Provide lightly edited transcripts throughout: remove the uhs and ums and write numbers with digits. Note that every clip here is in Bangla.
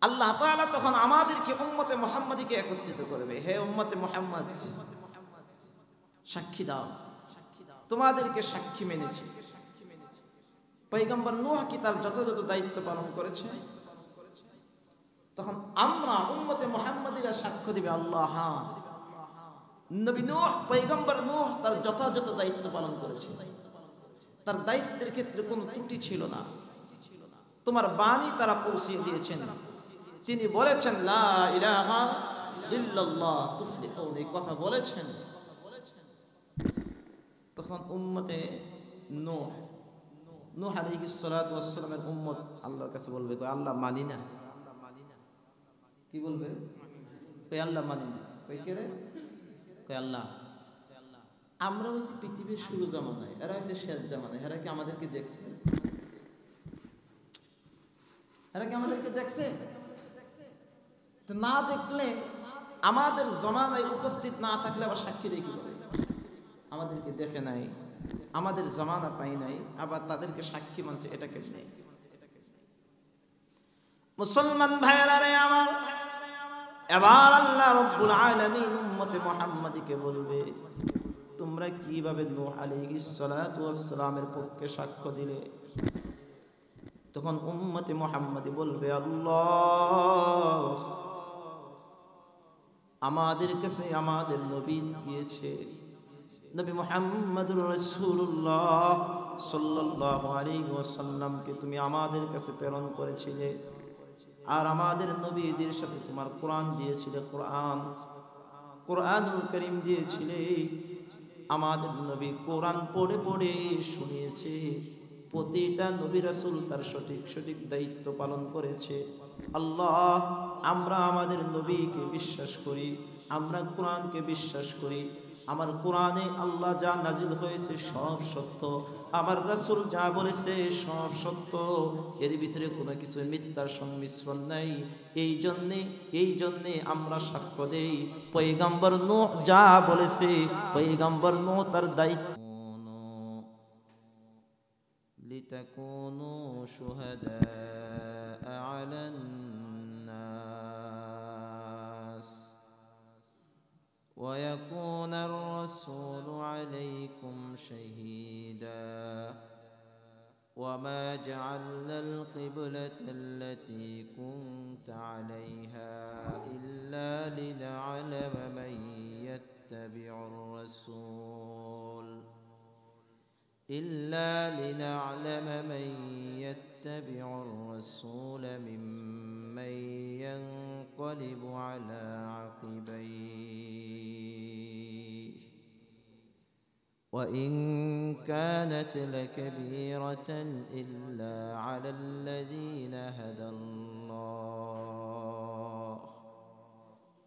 আল্লাহ তাআলা তখন আমাদেরকে উম্মতে মুহাম্মাদীকে একত্রিত করবে। হে উম্মতে মুহাম্মদ, সাক্ষী দাও, তোমাদেরকে সাক্ষী মেনেছি। পয়গম্বর নূহ কি তার যথাযথ দায়িত্ব পালন করেছে? তখন আমরা উম্মতে মুহাম্মাদীরা সাক্ষ্য দিবে, আল্লাহ হ্যাঁ, নবী নূহ, পয়গম্বর নূহ তার যথাযথ দায়িত্ব পালন করেছে, তার দায়িত্বের ক্ষেত্রে কোনো ত্রুটি ছিল না। তোমার বাণী তারা পৌঁছিয়ে দিয়েছেন। তিনি বলেছেন লা ইলাহা ইল্লাল্লাহ তুফলিহুন, এই কথা বলেছেন। তখন উম্মতে নূহ আলাইহিস সালাতু ওয়াস সালামের উম্মত আল্লাহর কাছে বলবে, কই আল্লাহ মানি না। কি বলবে? কই আল্লাহ মানি না। কই কে রে? কই আল্লাহ, আমরা হইছি পৃথিবীর শুরু জামানায়, এরা হইছে শেষ জামানায়। এরা কি আমাদেরকে দেখছে? এরা কি আমাদেরকে দেখছে? না দেখলে, আমাদের জমানায় উপস্থিত না থাকলে আবার সাক্ষী দিয়ে কি বলে? আমাদেরকে দেখে নাই, আমাদের জমানা পাই নাই, আবার তাদেরকে সাক্ষী মানছে, এটা কেমনে? মুসলমান ভাইয়েরা রে আমার, এবার আল্লাহ রাব্বুল আলামিন উম্মতে মুহাম্মাদীকে বলবে, তোমরা কিভাবে নূহ আলাইহিস সালাতু ওয়াস সালামের পক্ষে সাক্ষ্য দিলে? তখন উম্মতে মুহাম্মাদী বলবে, আল্লাহ, আমাদের কাছে আমাদের নবী গিয়েছে, নবী মুহাম্মদুর রাসূলুল্লাহ সাল্লাল্লাহু আলাইহি ওয়াসাল্লামকে তুমি আমাদের কাছে প্রেরণ করেছিলে, আর আমাদের নবীদের সাথে তোমার কোরআন দিয়েছিলে, কোরআনুল কারীম দিয়েছিলে। আমাদের নবী কোরআন পড়ে পড়ে শুনিয়েছে, প্রতিটা নবী রাসূল তার সঠিক দায়িত্ব পালন করেছে। আল্লাহ, আমরা আমাদের নবীকে বিশ্বাস করি, আমরা কোরআনকে বিশ্বাস করি। আমার কোরআনে আল্লাহ যা নাজিল হয়েছে সব সত্য, আমার রাসূল যা বলেছে সব সত্য, এর ভিতরে কোনো কিছু মিথ্যার সংমিশ্রণ নাই। এই জন্যে আমরা সাক্ষ্য দেই, পয়গম্বর নূহ যা বলেছে, পয়গম্বর নূহ তার দায়িত্ব। লিতাকুনু শুহাদা আলান নাস ويكون الرسول عليكم شهيدا وما جعلنا القبلة التي كنت عليها إلا لنعلم من يتبع الرسول ممن ينقلب على عقبيه وإن كانت لكبيرة إلا على الذين هدى الله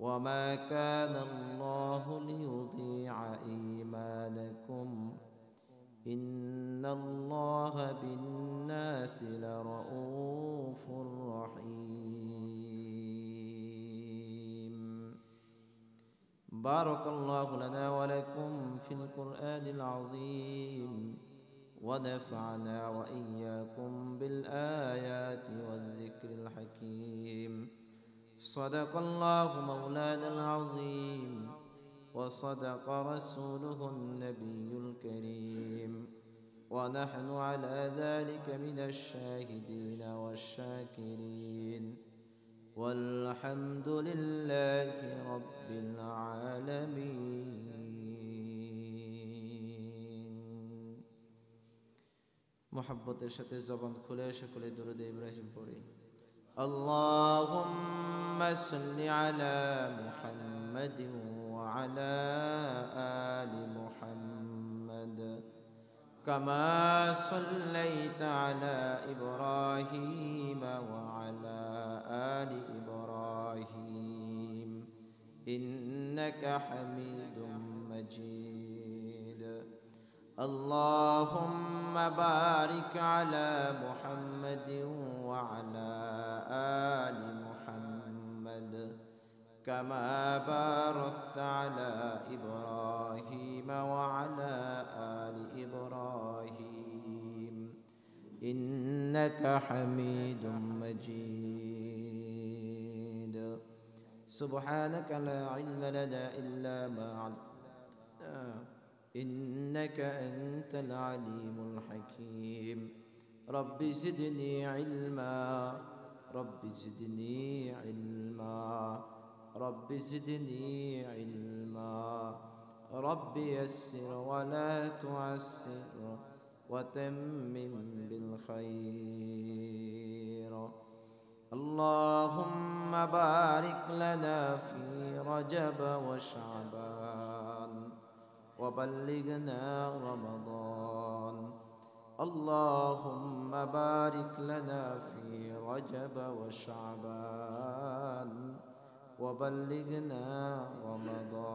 وما كان الله ليضيع إيمانكم إن الله بالناس لرؤوف رحيم. بارك الله لنا ولكم في القرآن العظيم ونفعنا وإياكم بالآيات والذكر الحكيم. صدق الله مولانا العظيم وصدق رسوله النبي الكريم ونحن على ذلك من الشاهدين والشاكرين والحمد لله رب العالمين. محبت সাথে জবান খুলে সকলে দরুদ ইব্রাহিম পড়ি। اللهم صل على محمد وعلى آل محمد كما صليت على إبراهيم وعلى آل إبراهيم إنك حميد مجيد. اللهم بارك على محمد وعلى آل محمد كما باركت على إبراهيم وعلى آل إبراهيم إنك حميد مجيد. سبحانك لا علم لنا إلا ما علمتنا إنك أنت العليم الحكيم رب زدني علما رب زدني علما رب زدني علما رب يسر ولا تعسر وتمم بالخير اللهم بارك لنا في رجب وشعبان وبلغنا رمضان اللهم بارك لنا في رجب وشعبان وبلغنا رمضان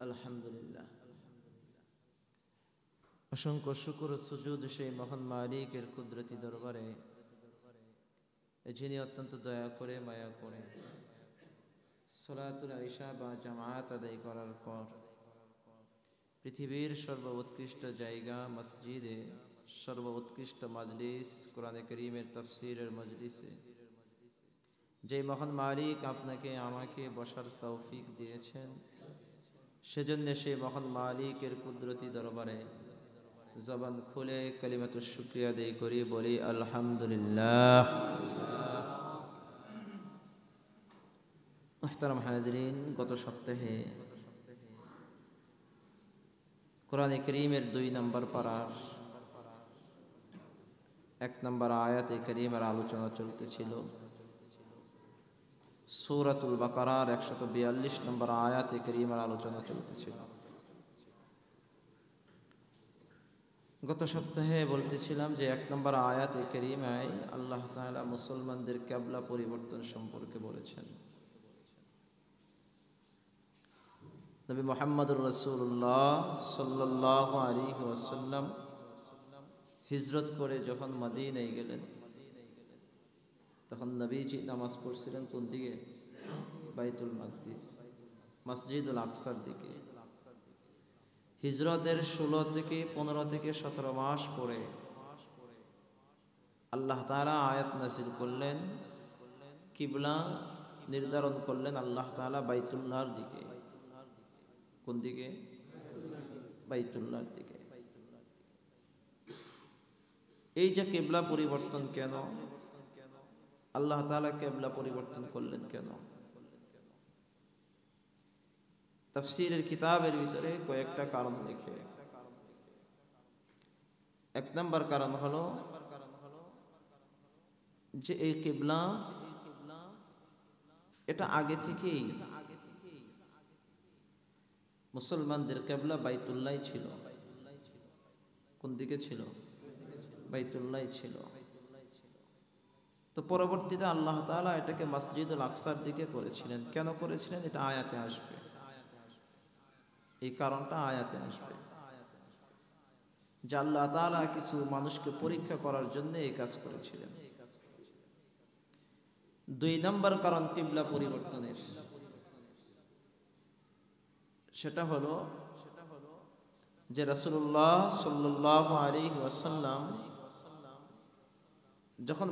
الحمد لله অসংখ্য শুকর ও সুজুদ সেই মহান মালিকের কুদরতি দরবারে যিনি অত্যন্ত দয়া করে মায়া করে সালাতুল ইশা বা জামাত আদায় করার পর পৃথিবীর সর্বোৎকৃষ্ট জায়গা মসজিদে সর্বোৎকৃষ্ট মাজলিস কোরআনে কারীমের তাফসীরের মজলিসে যে মহান মালিক আপনাকে আমাকে বসার তৌফিক দিয়েছেন সেজন্য সেই মহান মালিকের কুদরতি দরবারে জবান খুলে কালিমাতুশ শুকরিয়া আদায় করি বলি আলহামদুলিল্লাহ। মুহতারাম হাজিরিন, গত সপ্তাহে কোরআনে কারীমের 2 নম্বর পারার 1 নম্বর আয়াতে কারীমের আলোচনা চলতেছিল। সূরাতুল বাকারার 142 নম্বর আয়াতে কারীমের আলোচনা চলতেছিল। গত সপ্তাহে বলতেছিলাম যে 1 নম্বর আয়াতে কারীমায় আল্লাহ তাআলা মুসলমানদের কিবলা পরিবর্তন সম্পর্কে বলেছেন। নবী মুহাম্মদুর রাসূলুল্লাহ সাল্লাল্লাহু আলাইহি ওয়াসাল্লাম হিজরত করে যখন মদিনায় গেলেন তখন নবীজি নামাজ পড়ছিলেন কোন দিকে? বাইতুল মাকদিস, মসজিদুল আকসার দিকে। হিজরতের 16 থেকে 15 থেকে 17 মাস পরে আল্লাহ তাআলা আয়াত নাযিল করলেন, কিবলা নির্ধারণ করলেন আল্লাহ তাআলা বাইতুল্লাহর দিকে। কোন দিকে? বাইতুল্লাহর দিকে। এই যে কিবলা পরিবর্তন কেন? আল্লাহ তাআলা কিবলা পরিবর্তন করলেন কেন? তাফসীরের কিতাবের ভিতরে কয়েকটা কারণ লেখে। 1 নম্বর কারণ হলো যে এই কিবলা এটা আগে থেকেই মুসলমানদের কিবলা বাইতুল্লাহ ছিল। কোন দিকে ছিল? বাইতুল্লাহ ছিল। তো পরবর্তীতে আল্লাহ তাআলা এটাকে মসজিদুল আকসার দিকে করেছিলেন। কেন করেছিলেন এটা আয়াতে আসবে, এই কারণটা আয়াতে আসবে যে আল্লাহ তাআলা কিছু মানুষকে পরীক্ষা করার জন্য এই কাজ করেছিলেন। 2 নম্বর কারণ কিবলা পরিবর্তনের, সেটা হলো যে রাসূলুল্লাহ সাল্লাল্লাহু আলাইহি ওয়াসাল্লাম যখন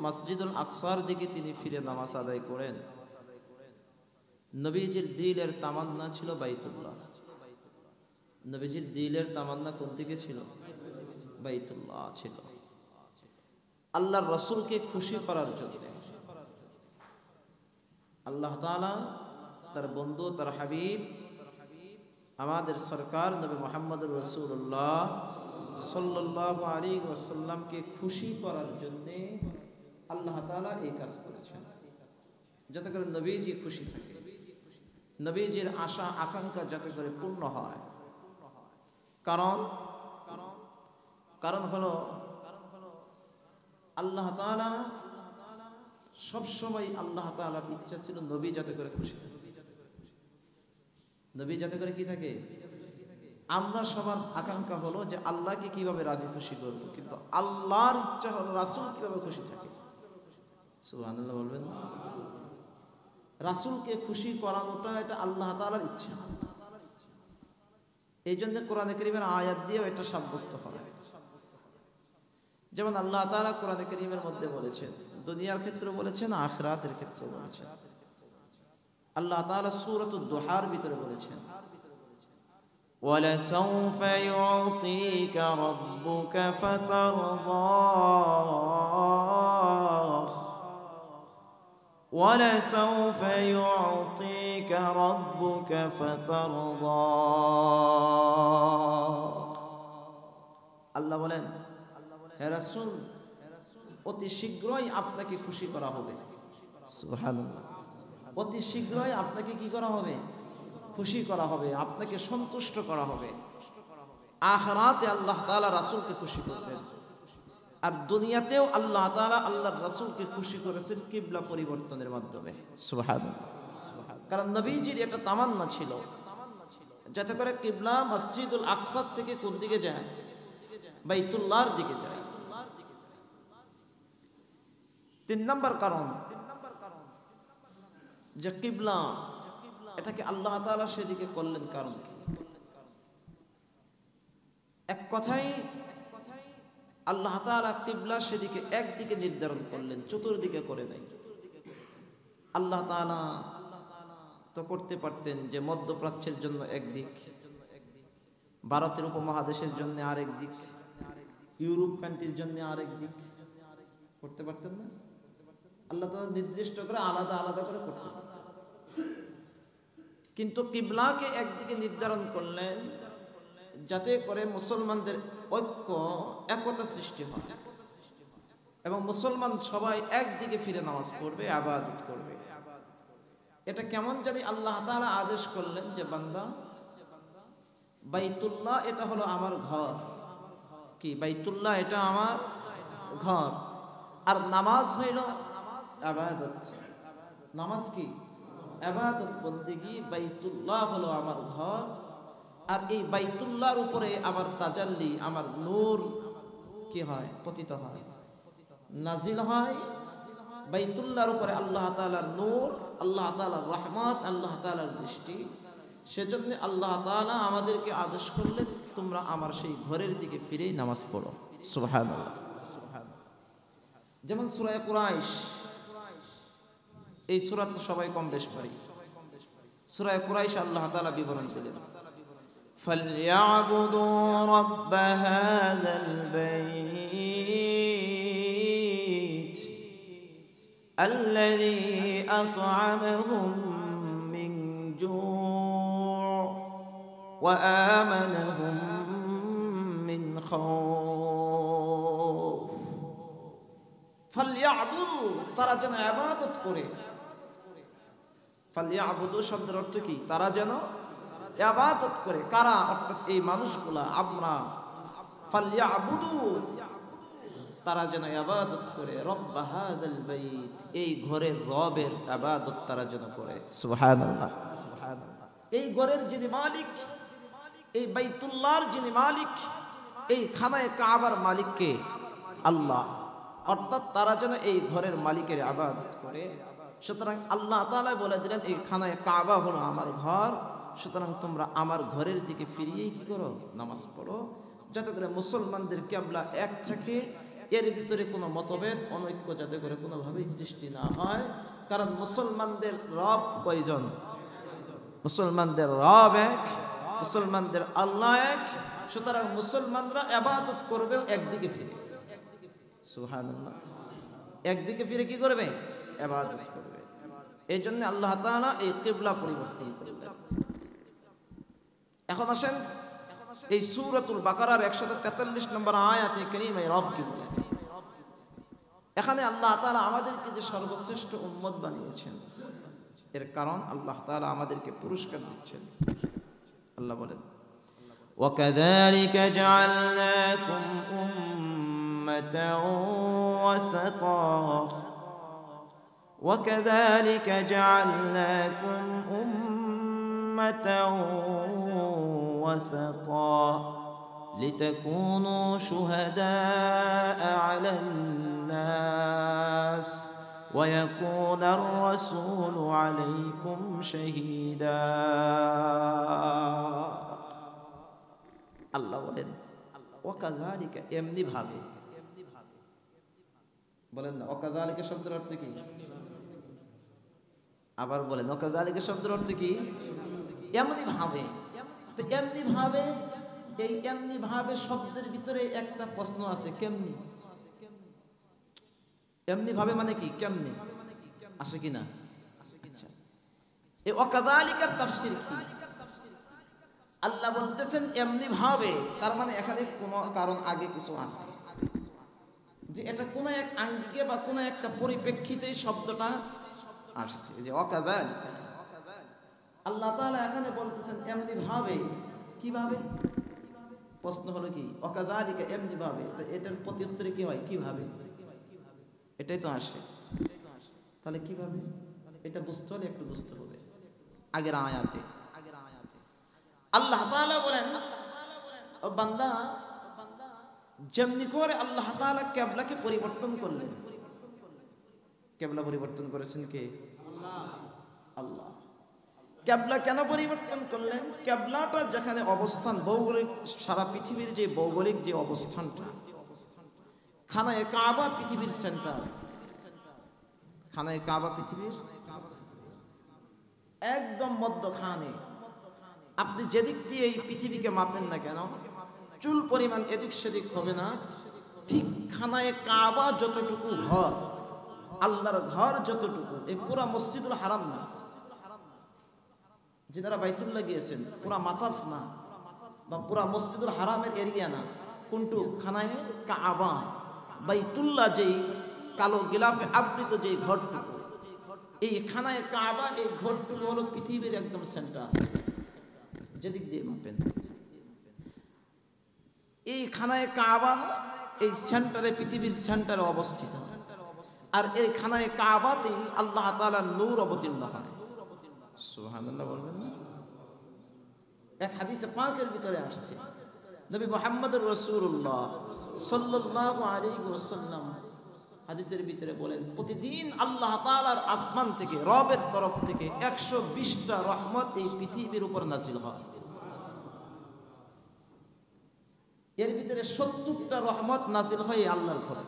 মসজিদুল আকসার দিকে তিনি ফিরে নামাজ আদায় করেন, নবীজির দিলের তামান্না ছিল বাইতুল্লাহ। নবীজির দিলের তামান্না কোন দিকে ছিল? বাইতুল্লাহ ছিল। আল্লাহর রাসূলকে খুশি করার জন্য আল্লাহ তাআলা তার বন্ধু, তার হাবিব, আমাদের সরকার নবী মুহাম্মদুর রাসূলুল্লাহ সাল্লাল্লাহু আলাইহি ওয়াসাল্লামকে খুশি করার জন্য আল্লাহ তাআলা এই কাজ করেছেন, যাতে করে নবীজি খুশি থাকে, নবীজির আশা আকাঙ্ক্ষা যাতে করে পূর্ণ হয়। কারণ হলো আল্লাহ তাআলা সবসময় আল্লাহ তাআলার ইচ্ছা ছিল নবী যাতে করে খুশি থাকে, নবী যাতে করে কি থাকে। আমরা সবার আকাঙ্ক্ষা হলো যে আল্লাহকে কিভাবে রাজি খুশি করব, কিন্তু আল্লাহর ইচ্ছা হলো রাসূল কিভাবে খুশি থাকে। সুবহানাল্লাহ বলবেন। রাসূলকে খুশি করানোটা এটা আল্লাহ তাআলার ইচ্ছা। এই জন্য কোরআনে কারীমের আয়াত দিয়ে এটা সাব্যস্ত হয়। যেমন আল্লাহ তাআলা কোরআনে কারীমের মধ্যে বলেছেন, দুনিয়ার ক্ষেত্রে বলেছেন, আখিরাতের ক্ষেত্রে বলেছেন। আল্লাহ তাআলা সূরাতুদ দুহার ভিতরে বলেছেন, وَلَسَوْفَ يُعْطِيكَ رَبُّكَ فَتَرْضَىٰ وَلَسَوْفَ يُعْطِيكَ رَبُّكَ فَتَرْضَىٰ আল্লাহ বলেন, হে রাসূল, অতি শীঘ্রই আপনাকে খুশি করা হবে। সুবহানাল্লাহ। অতি শীঘ্রই আপনাকে কি করা হবে? খুশি করা হবে, আপনাকে সন্তুষ্ট করা হবে। আখিরাতে আল্লাহ তাআলা রাসূলকে খুশি করবেন, আর দুনিয়াতেও আল্লাহ তাআলা আল্লাহর রাসূলকে খুশি করেছেন কিবলা পরিবর্তনের মাধ্যমে। সুবহানাল্লাহ। কারণ নবীজির এটা তামান্না ছিল যাতে করে কিবলা মসজিদুল আকসা থেকে কোন দিকে যায়? বাইতুল্লাহর দিকে যায়। 3 নম্বর কারণ যে কিবলা এটাকে আল্লাহ তাআলা সেদিকে করলেন কারণ কি? এক কথায় আল্লাহ তাআলা কিবলা সেদিকে একদিকে নির্ধারণ করলেন, চতুর্দিকে করে নাই। আল্লাহ তাআলা তো করতে পারতেন যে মধ্যপ্রাচ্যের জন্য একদিক, ভারতের উপমহাদেশের জন্য আরেক দিক, ইউরোপ কান্ট্রির জন্য আরেক দিক, করতে পারতেন না? আল্লাহ তাআলা নির্দিষ্ট করে আলাদা আলাদা করে করতে পারতেন, কিন্তু কিবলাকে একদিকে নির্ধারণ করলেন যাতে করে মুসলমানদের ঐক্য, একতা সৃষ্টি হয় এবং মুসলমান সবাই একদিকে ফিরে নামাজ পড়বে, ইবাদত করবে। এটা কেমন জানি আল্লাহ তাআলা আদেশ করলেন যে বান্দা, বাইতুল্লাহ এটা হলো আমার ঘর। কি? বাইতুল্লাহ এটা আমার ঘর, আর নামাজ হইল ইবাদত। নামাজ কি? ইবাদত বন্দেগী। বাইতুল্লাহ হলো আমার ঘর, আর এই বাইতুল্লাহর উপরে আমার তাজাল্লি, আমার নূর কি হয়? পতিত হয়, নাজিল হয়। বাইতুল্লাহর উপরে আল্লাহ তাআলার নূর, আল্লাহ তাআলার রহমত, আল্লাহ তাআলার দৃষ্টি। সেজন্য আল্লাহ তাআলা আমাদেরকে আদেশ করলেন, তোমরা আমার সেই ঘরের দিকে ফিরেই নামাজ পড়ো। সুবহানাল্লাহ। যেমন সূরা কুরাইশ, এই সূরা তো সবাই কম বেশ পারি। সূরা কুরাইশ আল্লাহ তাআলা বিবরণ দিলেন, فَلْيَعْبُدُوا رَبَّ هَذَا الْبَيْتِ الَّذِي أَطْعَمَهُم مِّن جُوعٍ وَآمَنَهُم مِّنْ خَوْفٍ। ফালইয়াবুদু, তারা যেন ইবাদত করে। ফালইয়াবুদু শব্দের অর্থ কি? তারা যেন ইবাদত করে। কারা? অর্থাৎ এই মানুষগুলা, আমরা। ফালইয়াবুদু, তারা যেন ইবাদত করে। রব্ব হাযাল বাইত, এই ঘরের রবের ইবাদত তারা যেন করে। সুবহানাল্লাহ, সুবহানাল্লাহ। এই ঘরের যিনি মালিক, এই বাইতুল্লাহর যিনি মালিক, এই খানায়ে কাবার মালিক কে? আল্লাহ। অর্থাৎ তারা যেন এই ঘরের মালিকের ইবাদত করে। সুতরাং আল্লাহ তাআলা বলে দিলেন, এই খানায়ে কাবা হলো আমার ঘর, সুতরাং তোমরা আমার ঘরের দিকে ফিরিয়েই কি করো? নামাজ পড়ো, যাতে করে মুসলমানদের কিবলা এক থাকে, এর ভিতরে কোনো মতভেদ, অনৈক্য যাতে করে কোনোভাবেই সৃষ্টি না হয়। কারণ মুসলমানদের রব কয়জন? মুসলমানদের রব এক, মুসলমানদের আল্লাহ এক। সুতরাং মুসলমানরা ইবাদত করবে একদিকে ফিরে। সুবহানাল্লাহ। একদিকে ফিরে কি করবে? ইবাদত করবে। এই জন্য আল্লাহ তাআলা এই কিবলা পরিবর্তন করলেন। এখন আসেন এই সূরাতুল বাকারার 143 নম্বর আয়াতে কারীমায় রব কি বলেন। এখানে আল্লাহ তাআলা আমাদেরকে যে সর্বশ্রেষ্ঠ উম্মত বানিয়েছেন, এর কারণ আল্লাহ তাআলা আমাদেরকে পুরস্কার দিচ্ছেন। আল্লাহ বলেন, وَكَذَلِكَ جَعَلْنَاكُمْ أُمَّةً وَسَطًا وَكَذَلِكَ جَعَلْنَاكُمْ أُمَّةً وَسَطًا لِتَكُونُوا شُهَدَاءَ عَلَى النَّاسِ وَيَكُونَ الرَّسُولُ عَلَيْكُمْ شَهِيدًا। আল্লাহ বলেন, ওয়াকাযালিকা, এমনি ভাবে, বলেন না, অকাযালিকা শব্দের অর্থ কি? আবার বলেন, অকাযালিকা শব্দের অর্থ কি? এমনি ভাবে। তো এমনি ভাবে, এই এমনি ভাবে শব্দের ভিতরে একটা প্রশ্ন আছে, কেমনি? এমনি ভাবে মানে কি? কেমনি আসে কিনা? আচ্ছা, এই অকাযালিকার তাফসীর কি? আল্লাহ বলতেছেন এমনি ভাবে, তার মানে এখানে কোন কারণ আগে কিছু আছে, যে এটা কোন এক আঙ্গিকে বা কোন একটা পরিপ্রেক্ষিতে শব্দটা আসছে, যে অকাযালিকা। আল্লাহ তাআলা এখানে বলতেছেন এমনি ভাবে। কিভাবে? প্রশ্ন হলো কি, অকাযালিকা এমনি ভাবে, তো এটার প্রত্যুত্তরে কি হয়? কিভাবে, এটাই তো আসে। তাহলে কিভাবে, এটা বুঝতে হলে একটু বুঝতে হবে আগের আয়াতে। আল্লাহ তাআলা বলেন, ও বান্দা, যেমনি করে আল্লাহ তাআলা কিবলাকে পরিবর্তন করলেন। কিবলা পরিবর্তন করেছেন কে? আল্লাহ। কিবলা কেন পরিবর্তন করলেন? কিবলাটা যেখানে অবস্থান, ভৌগোলিক, সারা পৃথিবীর যে ভৌগোলিক যে অবস্থানটা, খানায়ে কাবা পৃথিবীর সেন্টার। খানায়ে কাবা পৃথিবীর একদম মধ্যখানে। আপনি যেদিক দিয়ে এই পৃথিবীকে মাপেন না কেন, চুল পরিমাণ এদিক সেদিক হবে না। ঠিক খানায়ে কাবা যতটুকু ঘর, আল্লাহর ঘর যতটুকু, এই পুরা মসজিদুল হারাম না, যারা বাইতুল্লাহ গিয়েছেন, পুরা মাতাফ না, বা পুরা মসজিদুল হারামের এরিয়া না, কোনটু? খানায়ে কাবা, বাইতুল্লাহ, যেই কালো গিলাফে আবৃত যেই ঘরটুকু, এই খানায়ে কাবা, এই ঘরটুকু হলো পৃথিবীর একদম সেন্টার। যেদিক দিয়ে মাপেন, এই খানায়ে কাবা এই সেন্টারে, পৃথিবীর সেন্টারে অবস্থিত। আর এই খানায়ে কাবাতেই আল্লাহ তাআলার নূর অবতীর্ণ হয়। সুবহানাল্লাহ বলবেন না? এক হাদিসে পাকের ভিতরে আসছে, নবী মুহাম্মদুর রাসূলুল্লাহ সাল্লাল্লাহু আলাইহি ওয়াসাল্লাম হাদিসের ভিতরে বলেন, প্রতিদিন আল্লাহ তাআলার আসমান থেকে, রবের তরফ থেকে 120টা রহমত এই পৃথিবীর উপর নাযিল হয়। এর ভিতরে 70টা রহমত নাযিল হয় আল্লাহর ঘরে।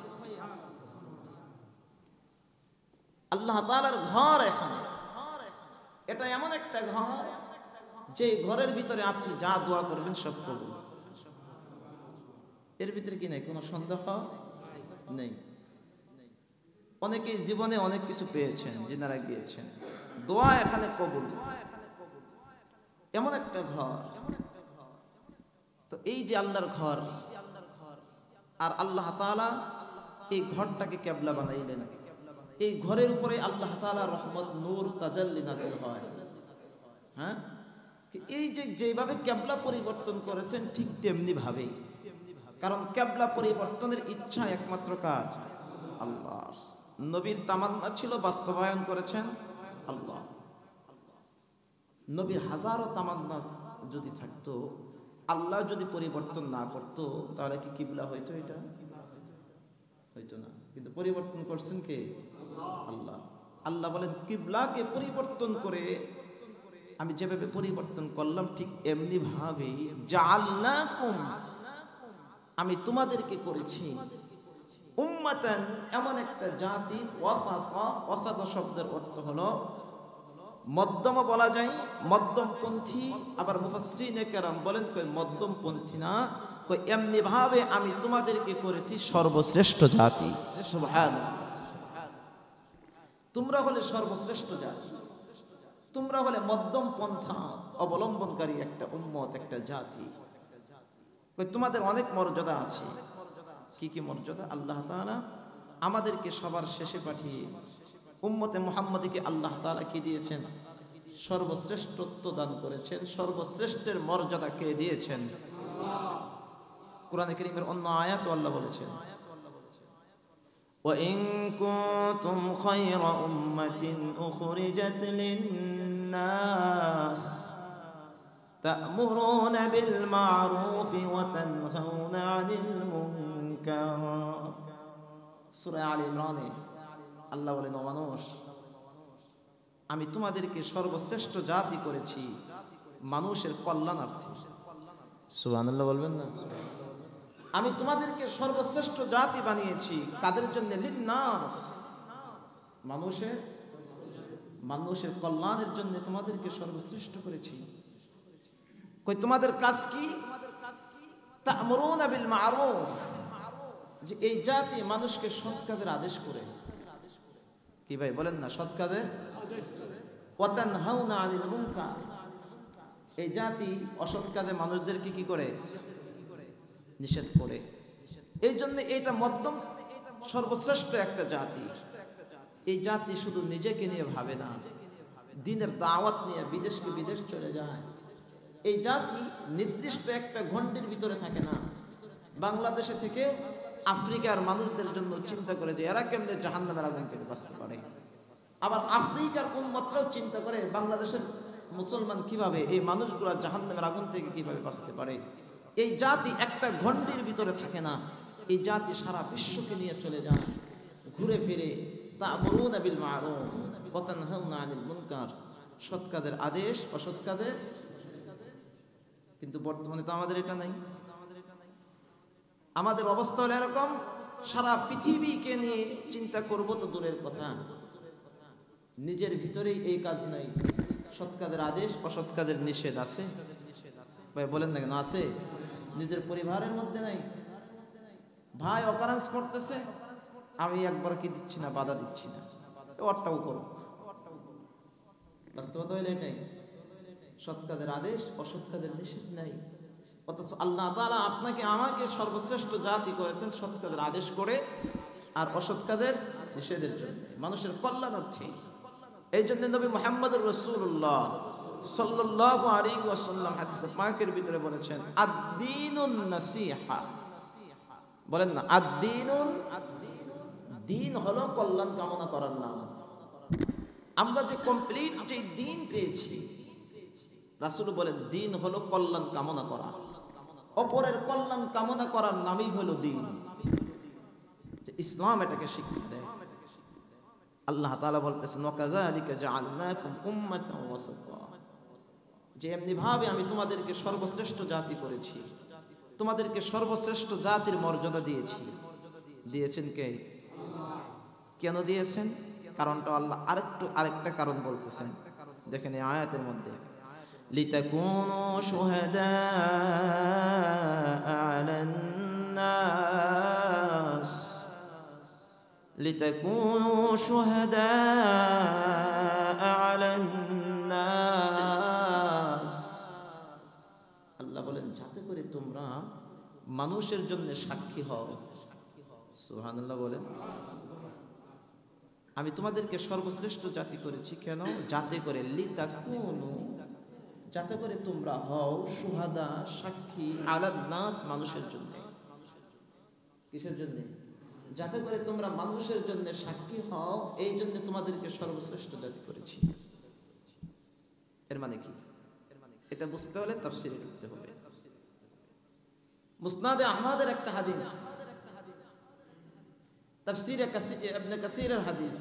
আল্লাহ তাআলার ঘর এখানে, এটা এমন একটা ঘর, যে ঘরের ভিতরে আপনি যা দোয়া করবেন সব কবুল। এর ভিতরে কি নাই? কোনো সন্দেহ নেই। অনেকেই জীবনে অনেক কিছু পেয়েছেন, যিনারা গিয়েছেন, দোয়া এখানে কবুল। এমন একটা ঘর। তো এই যে আল্লাহর ঘর, আর আল্লাহ তাআলা এই ঘরটাকে কিবলা বানাইলেন। এই ঘরের উপরে আল্লাহ তাআলা রহমত, নূর, তাজাল্লি নাযিল হয়। হ্যাঁ, এই যে যেভাবে কিবলা পরিবর্তন করেছেন, ঠিক তেমনি ভাবেই, কারণ কিবলা পরিবর্তনের ইচ্ছা একমাত্র কাজ আল্লাহর। নবীর তামান্না ছিল, বাস্তবায়ন করেছেন আল্লাহ। নবীর হাজারো তামান্না যদি থাকতো, আল্লাহ যদি পরিবর্তন না করতো, তাহলে কি কিবলা হইতো? এটা হইতো না। কিন্তু পরিবর্তন করছেন কে? আল্লাহ। আল্লাহ বলেন, কিবলাকে পরিবর্তন করে আমি যেভাবে পরিবর্তন করলাম, ঠিক এমনি ভাবে জাআলনাকুম, আমি তোমাদেরকে করেছি উম্মাতান, এমন একটা জাতি, ওয়াসাতা। ওয়াসাতা শব্দের অর্থ হলো মধ্যম বলা যায়, মধ্যমপন্থী। আবার মুফাসসিরিনে কেরাম বলেন, কই মধ্যমপন্থী না, কই এমনি ভাবে আমি তোমাদেরকে করেছি সর্বশ্রেষ্ঠ জাতি। সুবহানাল্লাহ। তোমরা হলে সর্বশ্রেষ্ঠ জাতি, তোমরা হলে মধ্যম পন্থা অবলম্বনকারী একটা উম্মত, একটা জাতি। কই তোমাদের অনেক মর্যাদা আছে। কি কি মর্যাদা? আল্লাহ তাআলা আমাদেরকে সবার শেষে পাঠিয়ে উম্মতে মুহাম্মাদীকে আল্লাহ তাআলা কি দিয়েছেন? সর্বশ্রেষ্ঠত্ব দান করেছেন। সর্বশ্রেষ্ঠের মর্যাদা কে দিয়েছেন? কোরআনে কারীমের অন্য আয়াতে আল্লাহ বলেছেন, وَإِن كُنتُمْ خَيْرَ أُمَّةٍ أُخْرِجَتْ لِلنَّاسِ تَأْمُرُونَ بِالْمَعْرُوفِ وَتَنْهَوْنَ عَنِ الْمُنكَرِ। সূরা আলে ইমরানে আল্লাহ বলেন, ও মানুষ, আমি তোমাদেরকে সর্বশ্রেষ্ঠ জাতি করেছি মানুষের কল্যাণার্থে। সুবহানাল্লাহ বলবেন না? আমি তোমাদেরকে সর্বশ্রেষ্ঠ জাতি বানিয়েছি কাদের জন্য? লিন্নাস, মানুষের মানুষের কল্যাণের জন্য তোমাদেরকে সর্বশ্রেষ্ঠ করেছি। কই তোমাদের কাজ কি? তা'মুরুনা বিল মা'রুফ, যে এই জাতি মানুষকে সৎ কাজের আদেশ করে। কি ভাই বলেন না, সৎ কাজের। ওয়া তানহাউনা আনিল মুনকার, এই জাতি অসৎ কাজে মানুষদেরকে কি করে? নিষেধ করে। এই জন্য এটা মধ্যম সর্বশ্রেষ্ঠ একটা জাতি। এই জাতি শুধু নিজেকে নিয়ে ভাবে না, দ্বীনের দাওয়াত নিয়ে বিদেশকে বিদেশ চলে যায়। এই জাতি নির্দিষ্ট একটা ঘণ্টির ভিতরে থাকে না। বাংলাদেশে থেকে আফ্রিকার মানুষদের জন্য চিন্তা করে যে এরা কেমনে জাহান্নামের আগুন থেকে বাঁচতে পারে। আবার আফ্রিকার উম্মতরাও চিন্তা করে বাংলাদেশের মুসলমান কিভাবে এই মানুষগুলা জাহান্নামের আগুন থেকে কিভাবে বাঁচতে পারে। এই জাতি একটা ঘণ্টির ভিতরে থাকে না, এই জাতি সারা বিশ্বকে নিয়ে চলে যায়, ঘুরে ফিরে। তা'মুরুনা বিল মা'রুফ ওয়া তানহাউনা আনিল মুনকার, সৎ কাজের আদেশ, অসৎ কাজের। কিন্তু বর্তমানে তো আমাদের এটা নাই। আমাদের অবস্থা হলো এরকম, সারা পৃথিবীকে নিয়ে চিন্তা করব তো দূরের কথা, নিজের ভিতরেই এই কাজ নাই। সৎ কাজের আদেশ, অসৎ কাজের নিষেধ আছে। ভাই বলেন না কেন আছে? নিজের পরিবারের মধ্যে নাই। ভাই অকারেন্স করতেছে, আমি একবার কি দিচ্ছি না, বাধা দিচ্ছি না, ওরটাও করুক। বাস্তবতা হইলে এটাই, সৎ কাজের আদেশ, অসৎ কাজের নিষেধ নাই। অথচ আল্লাহ তাআলা আপনাকে আমাকে সর্বশ্রেষ্ঠ জাতি করেছেন সৎ কাজের আদেশ করে আর অসৎ কাজের নিষেধের জন্য, মানুষের কল্যাণার্থে। এই জন্য নবী মুহাম্মদুর রাসূলুল্লাহ সাল্লাল্লাহু আলাইহি ওয়াসাল্লাম হাদিসে পাকের ভিতরে বলেছেন, আদ-দীনুন নাসিহা। বলেন না, আদ-দীনুন, দ্বীন হলো কল্যাণ কামনা করার নাম। আমরা যে কমপ্লিট যে দ্বীন পেয়েছি, রাসূল বলেন দ্বীন হলো কল্যাণ কামনা করা। অপরের কল্যাণ কামনা করার নামই হলো দ্বীন। ইসলাম এটাকে শিক্ষা দেয়। আল্লাহ তাআলা বলতেছেন, ওয়াকাযালিকা জাআলনাকুম উম্মাতান ওয়াসাতা, যে এমনি ভাবে আমি তোমাদেরকে সর্বশ্রেষ্ঠ জাতি করেছি, তোমাদেরকে সর্বশ্রেষ্ঠ জাতির মর্যাদা দিয়েছি। দিয়েছেন কে? কেন দিয়েছেন? কারণটা আল্লাহ আরেকটা কারণ বলতেছেন, দেখেন এই আয়াতের মধ্যে, লিতাকুনু শুহাদা আলান নাস, লিতাকুনু শুহাদা আলান নাস। আল্লাহ বলেন যাতে করে তোমরা মানুষের জন্য সাক্ষী হও। সুবহানাল্লাহ বলেন। আমি তোমাদেরকে সর্বশ্রেষ্ঠ জাতি করেছি কেন? যাতে করে লিতাকুনু, যাতে করে তোমরা হও শুহাদা, সাক্ষী, আলান নাস, মানুষের জন্য। কিসের জন্য? যাতে করে তোমরা মানুষের জন্য সাক্ষী হও, এই জন্য তোমাদেরকে সর্বশ্রেষ্ঠ জাতি করেছি। এর মানে কি? এটা বুঝতে হলে তাফসীরে ঢুকতে হবে। মুসনাদে আহমদের একটা হাদিস, তাফসীরে ইবনে কাসীরের হাদিস,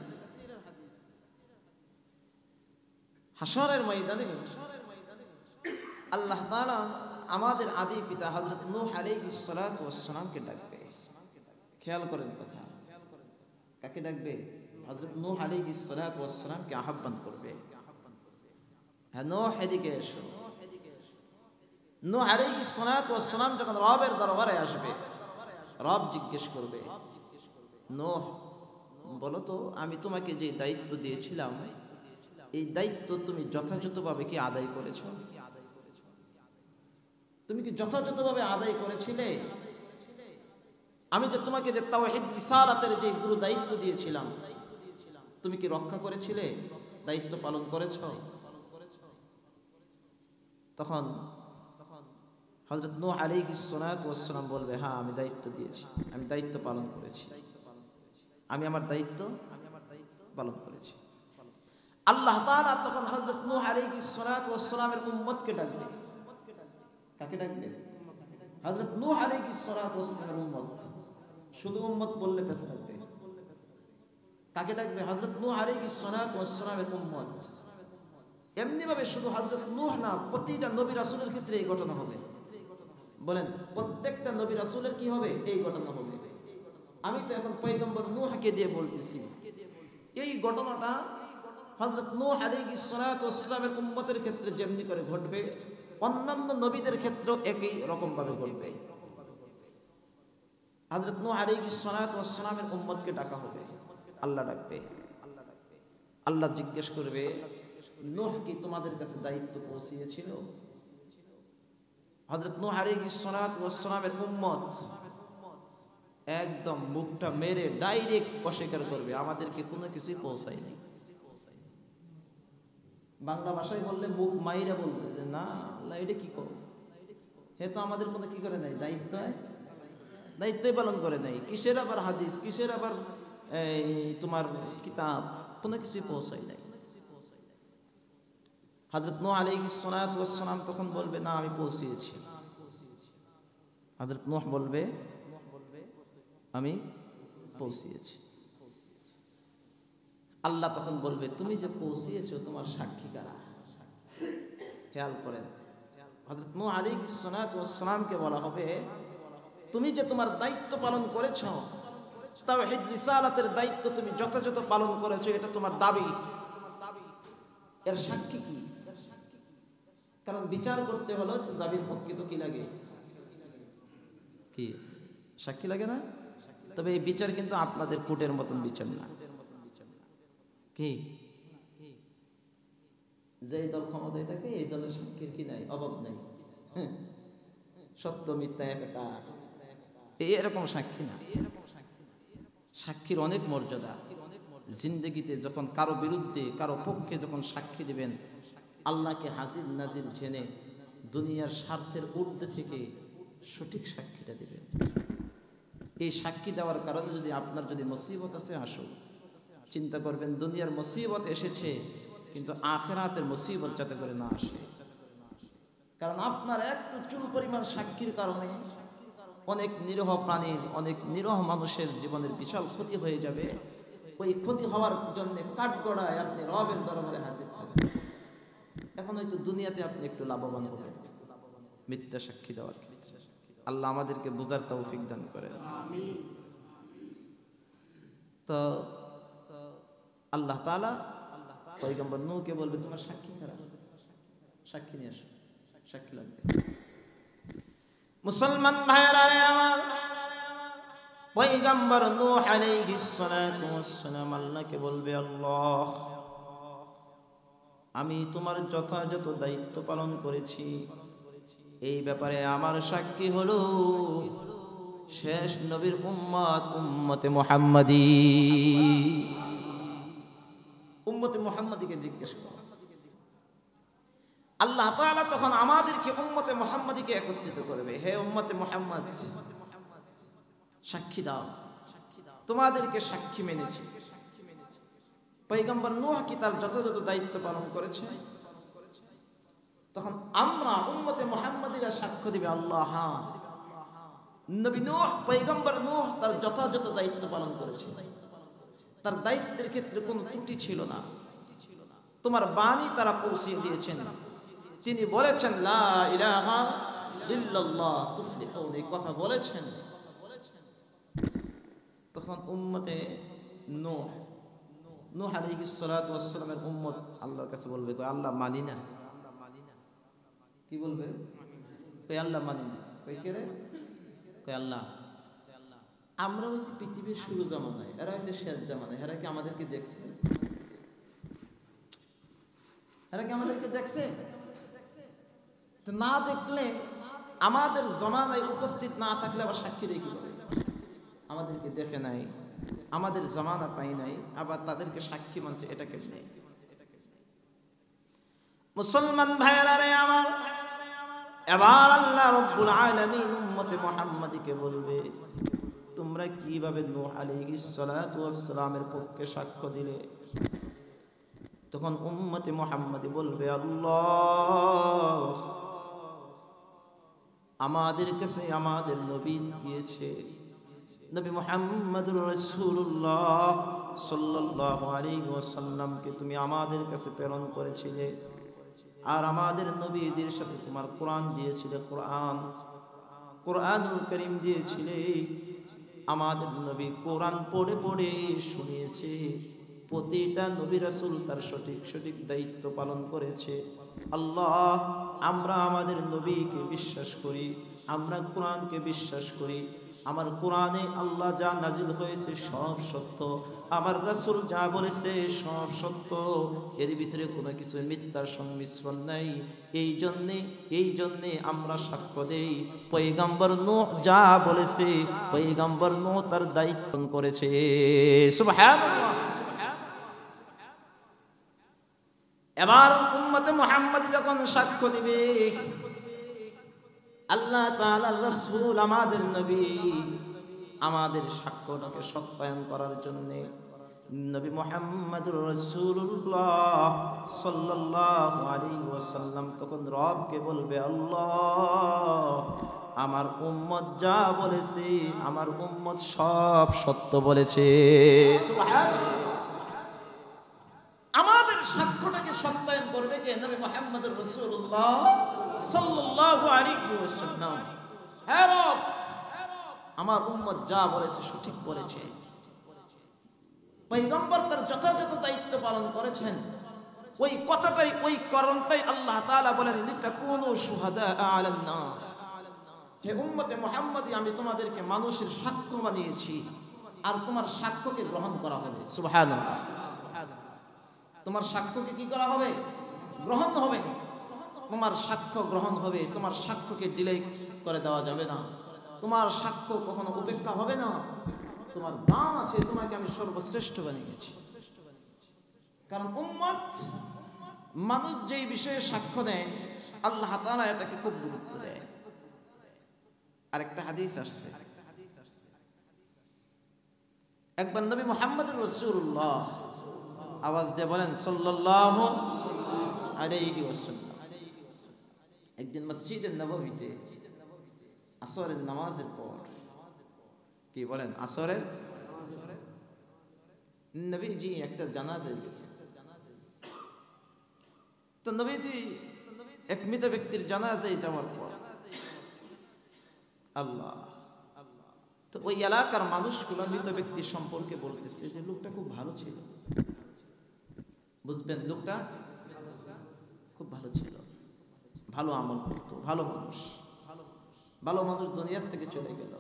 হাশরের ময়দানে আল্লাহ তাআলা আমাদের আদি পিতা হযরত নূহ আলাইহিস সালাতু ওয়াস সালামকে ডাকবে। খেয়াল করেন কথা, কাকে ডাকবে? হযরত নূহ আলাইহিস সালাতু ওয়াস সালামকে আহ্বান করবে, হ্যাঁ নূহ এদিকে এসো। নূহ আলাইহিস সালাতু ওয়াস সালাম যখন রবের দরবারে আসবে, রব জিজ্ঞেস করবে, নূহ বলো তো আমি তোমাকে যে দায়িত্ব দিয়েছিলাম, এই দায়িত্ব তুমি যথাযথভাবে কি আদায় করেছো? তুমি কি যথাযথভাবে আদায় করেছিলে? আমি যে তোমাকে যে তাওহীদ রিসালাতের যে গুরু দায়িত্ব দিয়েছিলাম, তুমি কি রক্ষা করেছিলে? দায়িত্ব পালন করেছো? তখন হযরত নূহ আলাইহিস সালাতু ওয়াস সালাম বলবে, হ্যাঁ আমি দায়িত্ব দিয়েছি, আমি দায়িত্ব পালন করেছি, আমি আমার দায়িত্ব পালন করেছি। আল্লাহ তাআলা তখন হযরত নূহ আলাইহিস সালাতু ওয়াস সালামের উম্মতকে ডাকবে। কাকে ডাকবে? হযরত নূহ আলাইহিস সালাতু ওয়াস সালামের উম্মত। শুধু উম্মত বললে পেছ লাগবে। কাকে ডাকবে? হযরত নূহ আলাইহিস সালাতু ওয়াস সালামের উম্মত। এমনি ভাবে শুধু হযরত নূহ না, প্রতিটা নবী রাসূলের ক্ষেত্রে এই ঘটনা হবে। বলেন প্রত্যেকটা নবী রাসূলের কি হবে? এই ঘটনা হবে। আমি তো এখন পয়গম্বর নূহকে দিয়ে বলতেছি, এই ঘটনাটা হযরত নূহ আলাইহিস সালাতু ওয়াস সালামের উম্মতের ক্ষেত্রে যেমনি করে ঘটবে, অন্যান্য নবীদের ক্ষেত্রেও একই রকম ভাবে ঘটবে। হযরত নূহ আলাইহিস সালাতু ওয়াস সালামের উম্মতকে ডাকা হবে, আল্লাহ ডাকবে। আল্লাহ জিজ্ঞেস করবে, নূহ কি তোমাদের কাছে দায়িত্ব পৌঁছিয়েছিল? হযরত নূহ আলাইহিস সালাতু ওয়াস সালামের উম্মত একদম মুখটা মেরে ডাইরেক্ট অস্বীকার করবে, আমাদেরকে কোনো কিছুই পৌঁছায় নাই। বাংলা ভাষায় বললে মুখ মাইরা বলবে যে না আল্লাহ এটা কি করো, হে তো আমাদের কোনো কি করে নাই, দায়িত্বই পালন করে নাই। কিসের আবার হাদিস, কিসের আবার তোমার কিতাব, কোনো কিছুই পৌঁছায় নাই। হযরত নূহ আলাইহিস সালাতু ওয়াস সালাম তখন বলবে না আমি পৌঁছিয়েছি। হযরত নূহ বলবে আমি পৌঁছিয়েছি। আল্লাহ তখন বলবে তুমি যে পৌঁছিয়েছো তোমার সাক্ষী কারা? খেয়াল করেন, হযরত নূহ আলাইহিস সালাতু ওয়াস সালামকে বলা হবে তুমি যে তোমার দায়িত্ব পালন করেছো, তাওহীদ রিসালাতের দায়িত্ব তুমি যথাযথ পালন করেছো, এটা তোমার দাবি, এর সাক্ষী কি? কারণ বিচার করতে হলে তো দাবির পক্ষে তো কি লাগে, কি সাক্ষী লাগে না? তবে এই বিচার কিন্তু আপনাদের কোর্টের মতন বিচার না। কি যে দল ক্ষমতায় থাকে এই দলের সাক্ষীর কি নাই, অভাব নাই, সত্য মিথ্যা একাকার, এরকম সাক্ষী না। সাক্ষীর অনেক মর্যাদা। জিন্দেগিতে যখন কারো বিরুদ্ধে কারো পক্ষে যখন সাক্ষী দিবেন, আল্লাহকে হাজির নাজির জেনে দুনিয়ার স্বার্থের ঊর্ধ্বে থেকে সঠিক সাক্ষীটা দিবেন। এই সাক্ষী দেওয়ার কারণে যদি আপনার যদি মুসিবত আছে আসুক, চিন্তা করবেন দুনিয়ার মুসিবত এসেছে কিন্তু আখিরাতের মুসিবত যাতে করে না আসে। কারণ আপনার একটু চুল পরিমাণ সাক্ষীর কারণে অনেক নিরীহ প্রাণীর, অনেক নিরীহ মানুষের জীবনের বিশাল ক্ষতি হয়ে যাবে। ওই ক্ষতি হওয়ার জন্য কাঠগড়ায় আপনি রবের দরবারে হাজির থাকবেন। এখন হয়তো দুনিয়াতে আপনি একটু লাভবান হবেন মিথ্যা সাক্ষী দেওয়ার ক্ষেত্রে। আল্লাহ আমাদেরকে বুঝার তৌফিক দান করেন। তো আল্লাহ তাআলা পয়গম্বর নূহকে বলবে তোমার সাক্ষী কারা? সাক্ষী নিয়ে আসো, সাক্ষী লাগবে। মুসলমান ভাইরা রে আমার, পয়গম্বর নূহ আলাইহিস সালাতু ওয়াস সালাম আল্লাহকে বলবে আল্লাহ আমি তোমার যথাযথ দায়িত্ব পালন করেছি, এই ব্যাপারে আমার সাক্ষী হলো শেষ নবীর উম্মত উম্মতে মুহাম্মাদি। উম্মতে মুহাম্মাদিকে জিজ্ঞেস করো। আল্লাহ তাআলা তখন আমাদেরকে উম্মতে মুহাম্মাদিকে একত্রিত করবে, হে উম্মতে মুহাম্মদ সাক্ষী দাও, তোমাদেরকে সাক্ষী মেনেছি। পয়গম্বর নূহ কি তার যথাযথ দায়িত্ব পালন করেছে? তখন আমরা উম্মতে মুহাম্মাদিরা সাক্ষ্য দিবে আল্লাহ হ্যাঁ নবী নূহ পয়গম্বর নূহ তার যথাযথ দায়িত্ব পালন করেছে, তার দায়িত্বের ক্ষেত্রে কোনো ত্রুটি ছিল না। তোমার বাণী তারা পৌঁছিয়ে দিয়েছেন, তিনি বলেছেন লা ইলাহা ইল্লাল্লাহ তুফলিহুন, এই কথা বলেছেন। তখন উম্মতে নূহ আলাইহিস সালাতু ওয়াস সালামের উম্মত আল্লাহর কাছে বলবে আল্লাহ মানি না। কি বলবে? কই আল্লাহ মানি না। কই কে রে? কই আল্লাহ আমরা হইছি পৃথিবীর শুরু জামানায়, এরা হইছে শেষ জামানায়। এরা কি আমাদেরকে দেখছে? এরা কি আমাদেরকে দেখছে? না দেখলে আমাদের জমানায় উপস্থিত না থাকলে আবার সাক্ষী দিয়ে কি বলে? আমাদেরকে দেখে নাই, আমাদের জমানা পাই নাই, আবার তাদেরকে সাক্ষী মানছে, এটা কেমনে? মুসলমান ভাইরা রে আমার, এবার আল্লাহ রাব্বুল আলামিন উম্মতে মুহাম্মাদিকে বলবে তোমরা কিভাবে নূহ আলাইহিস সালাতু ওয়াস সালামের পক্ষে সাক্ষ্য দিলে? তখন উম্মতে মুহাম্মাদি বলবে আল্লাহ আমাদের কাছে আমাদের নবী গিয়েছে, নবী মুহাম্মদুর রাসূলুল্লাহ সাল্লাল্লাহু আলাইহি ওয়াসাল্লামকে তুমি আমাদের কাছে প্রেরণ করেছিলে, আর আমাদের নবীদের সাথে তোমার কোরআন দিয়েছিলে, কোরআন কোরআনুল কারীম দিয়েছিলে, আমাদের নবী কোরআন পড়ে পড়ে শুনিয়েছে। প্রতিটা নবী রাসূল তার সঠিক সঠিক দায়িত্ব পালন করেছে। আল্লাহ, আমরা আমাদের নবীকে বিশ্বাস করি, আমরা কোরআনকে বিশ্বাস করি। আমার কোরআনে আল্লাহ যা নাজিল হয়েছে সব সত্য, আমার রাসূল যা বলেছে সব সত্য, এর ভিতরে কোনো কিছু মিথ্যার সংমিশ্রণ নাই। এই জন্যে আমরা সাক্ষ্য দেই, পয়গম্বর নূহ যা বলেছে, পয়গম্বর নূহ তার দায়িত্ব করেছে। সুবহানাল্লাহ। এবার উম্মতে মুহাম্মদ যখন সাক্ষ্য দিবে, আল্লাহ তাআলার রাসূল আমাদের নবী আমাদের সাক্ষ্যটাকে সত্যায়ন করার জন্য নবী মুহাম্মদুর রাসূলুল্লাহ সাল্লাল্লাহু আলাইহি ওয়াসাল্লাম তখন রবকে বলবে, আল্লাহ, আমার উম্মত যা বলেছে, আমার উম্মত সব সত্য বলেছে। সুবহানাল্লাহ। আমাদের সাক্ষ্যটাকে সত্যায়ন করবে কে? নবী মুহাম্মদুর রাসূলুল্লাহ সাল্লাল্লাহু আলাইহি ওয়াসাল্লাম। হে রব, আমার উম্মত যা বলেছে সঠিক বলেছে। পয়গম্বর তার যথাযথ দায়িত্ব পালন করেছেন। ওই কথাটাই, ওই কারণটাই আল্লাহ তাআলা বলেন, লিতাকুনু শুহাদা আলান নাস। হে উম্মতে মুহাম্মদী, আমি তোমাদেরকে মানুষের সাক্ষ্য বানিয়েছি, আর তোমার সাক্ষ্যকে গ্রহণ করা হবে। সুবহানাল্লাহ। তোমার সাক্ষ্যকে কি করা হবে? গ্রহণ হবে। তোমার সাক্ষ্য গ্রহণ হবে, তোমার সাক্ষ্যকে ডিলে করে দেওয়া যাবে না, তোমার সাক্ষ্য কখনো উপেক্ষা হবে না। তোমার দাম আছে, তোমাকে আমি সর্বশ্রেষ্ঠ বানিয়েছি। কারণ উম্মত, মানুষ যেই বিষয়ে সাক্ষ্য দেয় আল্লাহ তাআলা এটাকে খুব গুরুত্ব দেয়। আরেকটা হাদিস আসছে, একবার নবী মুহাম্মদুর রাসূলুল্লাহ আওয়াজ দিয়ে বলেন সাল্লাল্লাহু আলাইহি ওয়াসাল্লাম, একদিন মসজিদে নববীতে আসরের নামাজের পর, কি বলেন, আসরের নবীজি একটা জানাজায় গেছে। তো নবীজি এক মৃত ব্যক্তির জানাজায় যাওয়ার পর আল্লাহ, তো ওই এলাকার মানুষগুলো মৃত ব্যক্তির সম্পর্কে বলতেছে যে লোকটা খুব ভালো ছিল। বুঝবেন, লোকটা খুব ভালো ছিল, ভালো আমল করতো, ভালো মানুষ। ভালো মানুষ দুনিয়ার থেকে চলে গেল।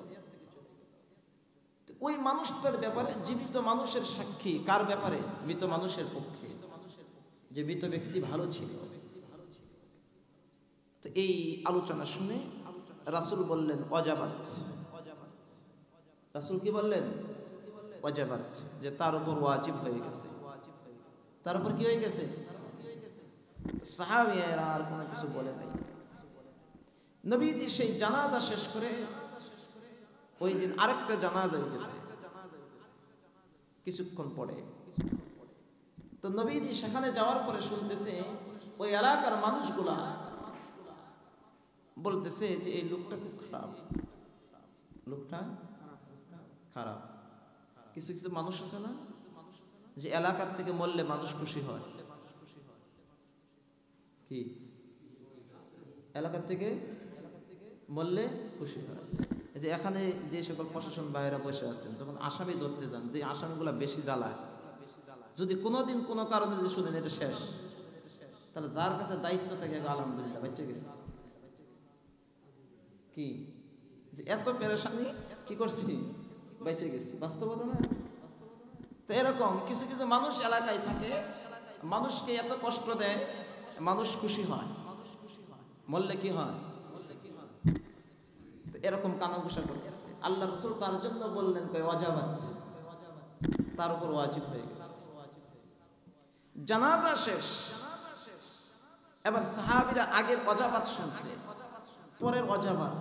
ওই মানুষটার ব্যাপারে জীবিত মানুষের সাক্ষী কার ব্যাপারে? মৃত মানুষের পক্ষে, যে মৃত ব্যক্তি ভালো ছিল। তো এই আলোচনা শুনে রাসূল বললেন ওয়াজাবাত। রাসূল কি বললেন? ওয়াজাবাত, যে তার উপর ওয়াজিব হয়ে গেছে। তার উপর কি হয়ে গেছে? সাহাবীরা আর কোনো কিছু বলে নাই। নবীজি সেই জানাজা শেষ করে ওই দিন আরেকটা জানাজায় গেছে কিছুক্ষণ পরে। তো নবীজি সেখানে যাওয়ার পরে শুনতেছে ওই এলাকার মানুষগুলা বলতেছে যে এই লোকটা খুব খারাপ, লোকটা খারাপ। কিছু কিছু মানুষ আছে না, যে এলাকার থেকে মরলে মানুষ খুশি হয়। কি এলাকার থেকে মরলে খুশি হয়? যে এখানে যে সকল প্রশাসন বাইরে বসে আছেন, যখন আসামি ধরতে যান, যে আসামিগুলা বেশি জ্বালায়, যদি কোনোদিন কোনো কারণে যদি শুনেন এটা শেষ, তাহলে যার কাছে দায়িত্ব থাকে আলহামদুলিল্লাহ বেঁচে গেছে। কি যে এত পেরেশানি কি করছি, বেঁচে গেছি, বাস্তবতা না? তো এরকম কিছু কিছু মানুষ এলাকায় থাকে, মানুষকে এত কষ্ট দেয়, মানুষ খুশি হয়, মরলে কি হয়? এরকম কানাঘুষা করতেছে। আল্লাহ রাসূল তার জন্য বললেন কই ওয়াজাবাত, তার উপর ওয়াজিব হয়ে গেছে। জানাজা শেষ, এবার সাহাবীরা আগের ওয়াজাবাত শুনছে, পরের ওয়াজাবাত।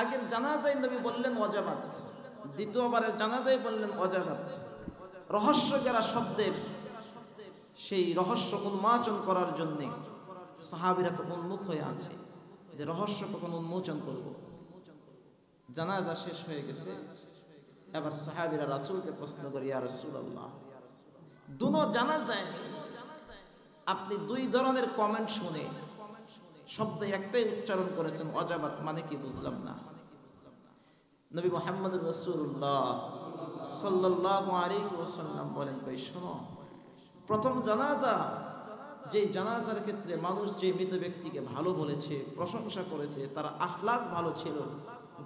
আগের জানাজায় নবী বললেন ওয়াজাবাত, দ্বিতীয়বারের জানাজায় বললেন ওয়াজাবাত। রহস্য যারা শব্দের সেই রহস্য উন্মোচন করার জন্য সাহাবীরা তো উন্মুখ হয়ে আছে যে রহস্য কখন উন্মোচন করব। জানাজা শেষ হয়ে গেছে, এবার সাহাবীরা রাসূলকে প্রশ্ন করে, ইয়া রাসূলুল্লাহ, দুনো জানাজায় আপনি দুই ধরনের কমেন্ট শুনে শব্দ একটাই উচ্চারণ করেছেন, ওয়াজাবাত মানে কি বুঝলাম না। নবী মুহাম্মদ রাসূলুল্লাহ সাল্লাল্লাহু আলাইহি ওয়াসাল্লাম বলেন, ভাই শোনো, প্রথম জানাজা, যে জানাজার ক্ষেত্রে মানুষ যে মৃত ব্যক্তিকে ভালো বলেছে, প্রশংসা করেছে, তার আখলাক ভালো ছিল,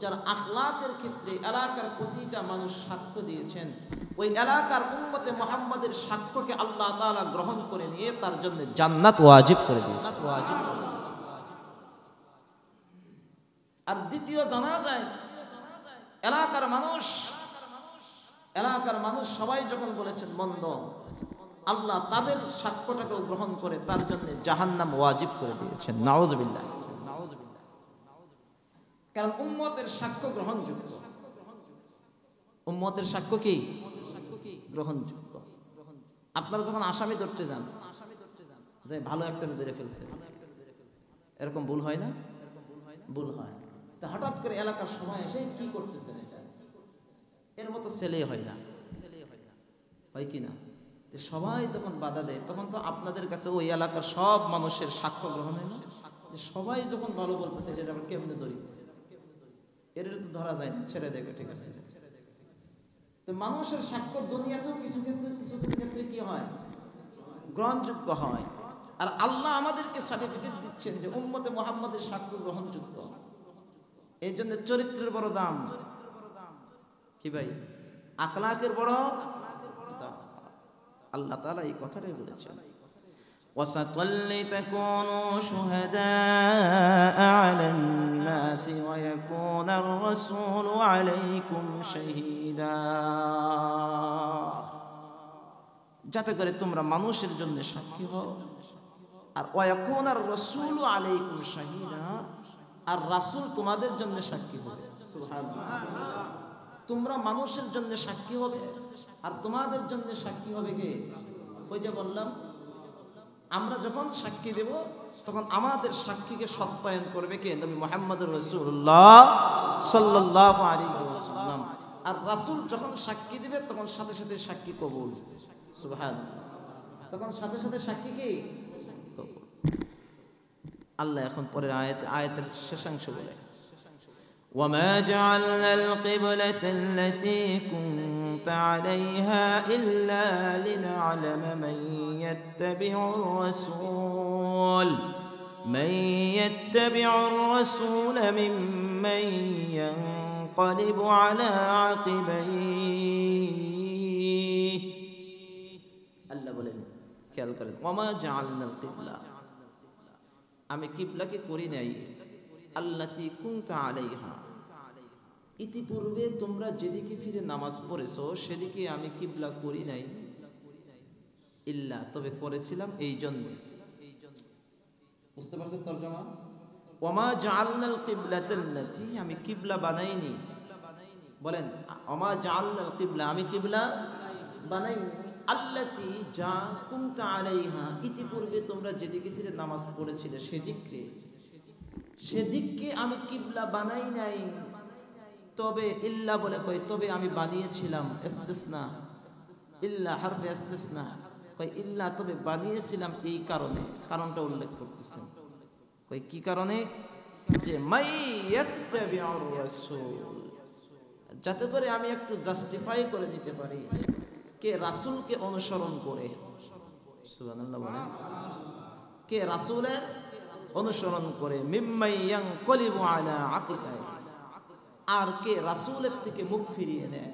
যার আখলাকের ক্ষেত্রে এলাকার প্রতিটা মানুষ সাক্ষ্য দিয়েছেন, ওই এলাকার উম্মতে মুহাম্মাদের সাক্ষ্যকে আল্লাহ তাআলা গ্রহণ করে নিয়ে তার জন্য জান্নাত ওয়াজিব করে দিয়েছে। আর দ্বিতীয় জানাজায় এলাকার মানুষ সবাই যখন বলেছেন মন্দ, আল্লাহ তাদের সাক্ষ্যটাকেও গ্রহণ করে তার জন্য জাহান্নাম ওয়াজিব করে দিয়েছেন। নাউযুবিল্লাহ। কারণ উম্মতের সাক্ষ্য গ্রহণযোগ্য, উম্মতের সাক্ষ্য কি গ্রহণযোগ্য। আপনারা যখন আসামি ধরতে যান, যে ভালো একটা ধরে ফেলছে, এরকম ভুল হয় না? ভুল হয়। তা হঠাৎ করে এলাকার সবাই এসে কি করতেছেন, এটা এর মতো ছেলে হয় না, হয় কি না? সবাই যখন বাধা দেয়, তখন তো আপনাদের কাছে ওই এলাকার সব মানুষের সাক্ষ্য গ্রহণ হয় না? সবাই যখন ভালো বলতেছে, এটা আবার কেমনে ধরি? এর তো ধরা যায় না, ছেড়ে দেবে, ঠিক আছে। তো মানুষের সাক্ষ্য দুনিয়াতেও কিছু ক্ষেত্রে কি হয়, গ্রহণযোগ্য হয়। আর আল্লাহ আমাদেরকে সার্টিফিকেট দিচ্ছেন যে উম্মতে মুহাম্মাদের সাক্ষ্য গ্রহণযোগ্য। এই জন্য চরিত্রের বড় দাম কি ভাই, আখলাকের বড় দাম। আল্লাহ তাআলা এই কথাটাই বলেছেন, وَسَتُلِّتَكُونُوا شُهَدَاءَ عَلَى النَّاسِ وَيَكُونَ الرَّسُولُ عَلَيْكُمْ شَهِيدًا, যাতে করে তোমরা মানুষের জন্য সাক্ষী হও। আর ওয়ায়াকুন আর রাসূলু আলাইকুম শাহীদা, আর রাসূল তোমাদের জন্য সাক্ষী হবে। সুবহানাল্লাহ। তোমরা মানুষের জন্য সাক্ষী হবে, আর তোমাদের জন্য সাক্ষী হবে কে? ওই যে বললাম, আমরা যখন সাক্ষী দেব, তখন আমাদের সাক্ষীকে সত্যায়ন করবে কে? নবী মুহাম্মদুর রাসূলুল্লাহ সাল্লাল্লাহু আলাইহি ওয়াসাল্লাম। আর রাসূল যখন সাক্ষী দিবে, তখন সাথে সাথে সাক্ষী কবুল। সুবহানাল্লাহ। তখন সাথে সাথে সাক্ষী কি কবুল। আল্লাহ এখন পরের আয়াতের শেষাংশ বলে, وَمَا جَعَلْنَا الْقِبْلَةَ الَّتِي كُنْتَ عَلَيْهَا إِلَّا لِنَعْلَمَ مَن يَتَّبِعُ الرَّسُولَ مِمَّن يَنقَلِبُ عَلَى عَقِبَيْهِ। আল্লাহ বলেন, খেয়াল করেন, ওয়ামা জাআলনাল কিবলা, আমি কিবলাকে করি নাই, আল্লাতী কুনতা আলাইহা, ইতিপূর্বে তোমরা যেদিকে ফিরে নামাজ পড়েছো সেদিকে আমি কিবলা করি নাই, ইল্লা, তবে করেছিলাম এই জন্য। বুঝতে পারছেন তরজমা? ওয়ামা জাআলনাল কিবলাতাল্লাতী, আমি কিবলা বানাইনি। বলেন, ওয়ামা জাআলনাল কিবলা, আমি কিবলা বানাইনি, আল্লাতী যা কুনতা আলাইহা, ইতিপূর্বে তোমরা যেদিকে ফিরে নামাজ পড়েছিলে সেদিককে আমি কিবলা বানাই নাই। তবে ইল্লা বলে কই, তবে আমি বানিয়েছিলাম, ইস্তিসনা, ইল্লা হারফে ইস্তিসনা, কই ইল্লা তবে বানিয়েছিলাম এই কারণে, কারণটা উল্লেখ করতেছেন। কই কি কারণে? যে মাইয়াত্তাবিউর রাসূল, যাতে করে আমি একটু জাস্টিফাই করে দিতে পারি কে রাসূলকে অনুসরণ করে। সুবহানাল্লাহ বলেন, কে রাসূলের অনুসরণ করে, মিম্মাই ইয়ানকালিবু আলা আকিবাই, আর কে রাসূলের থেকে মুখ ফিরিয়ে নেয়।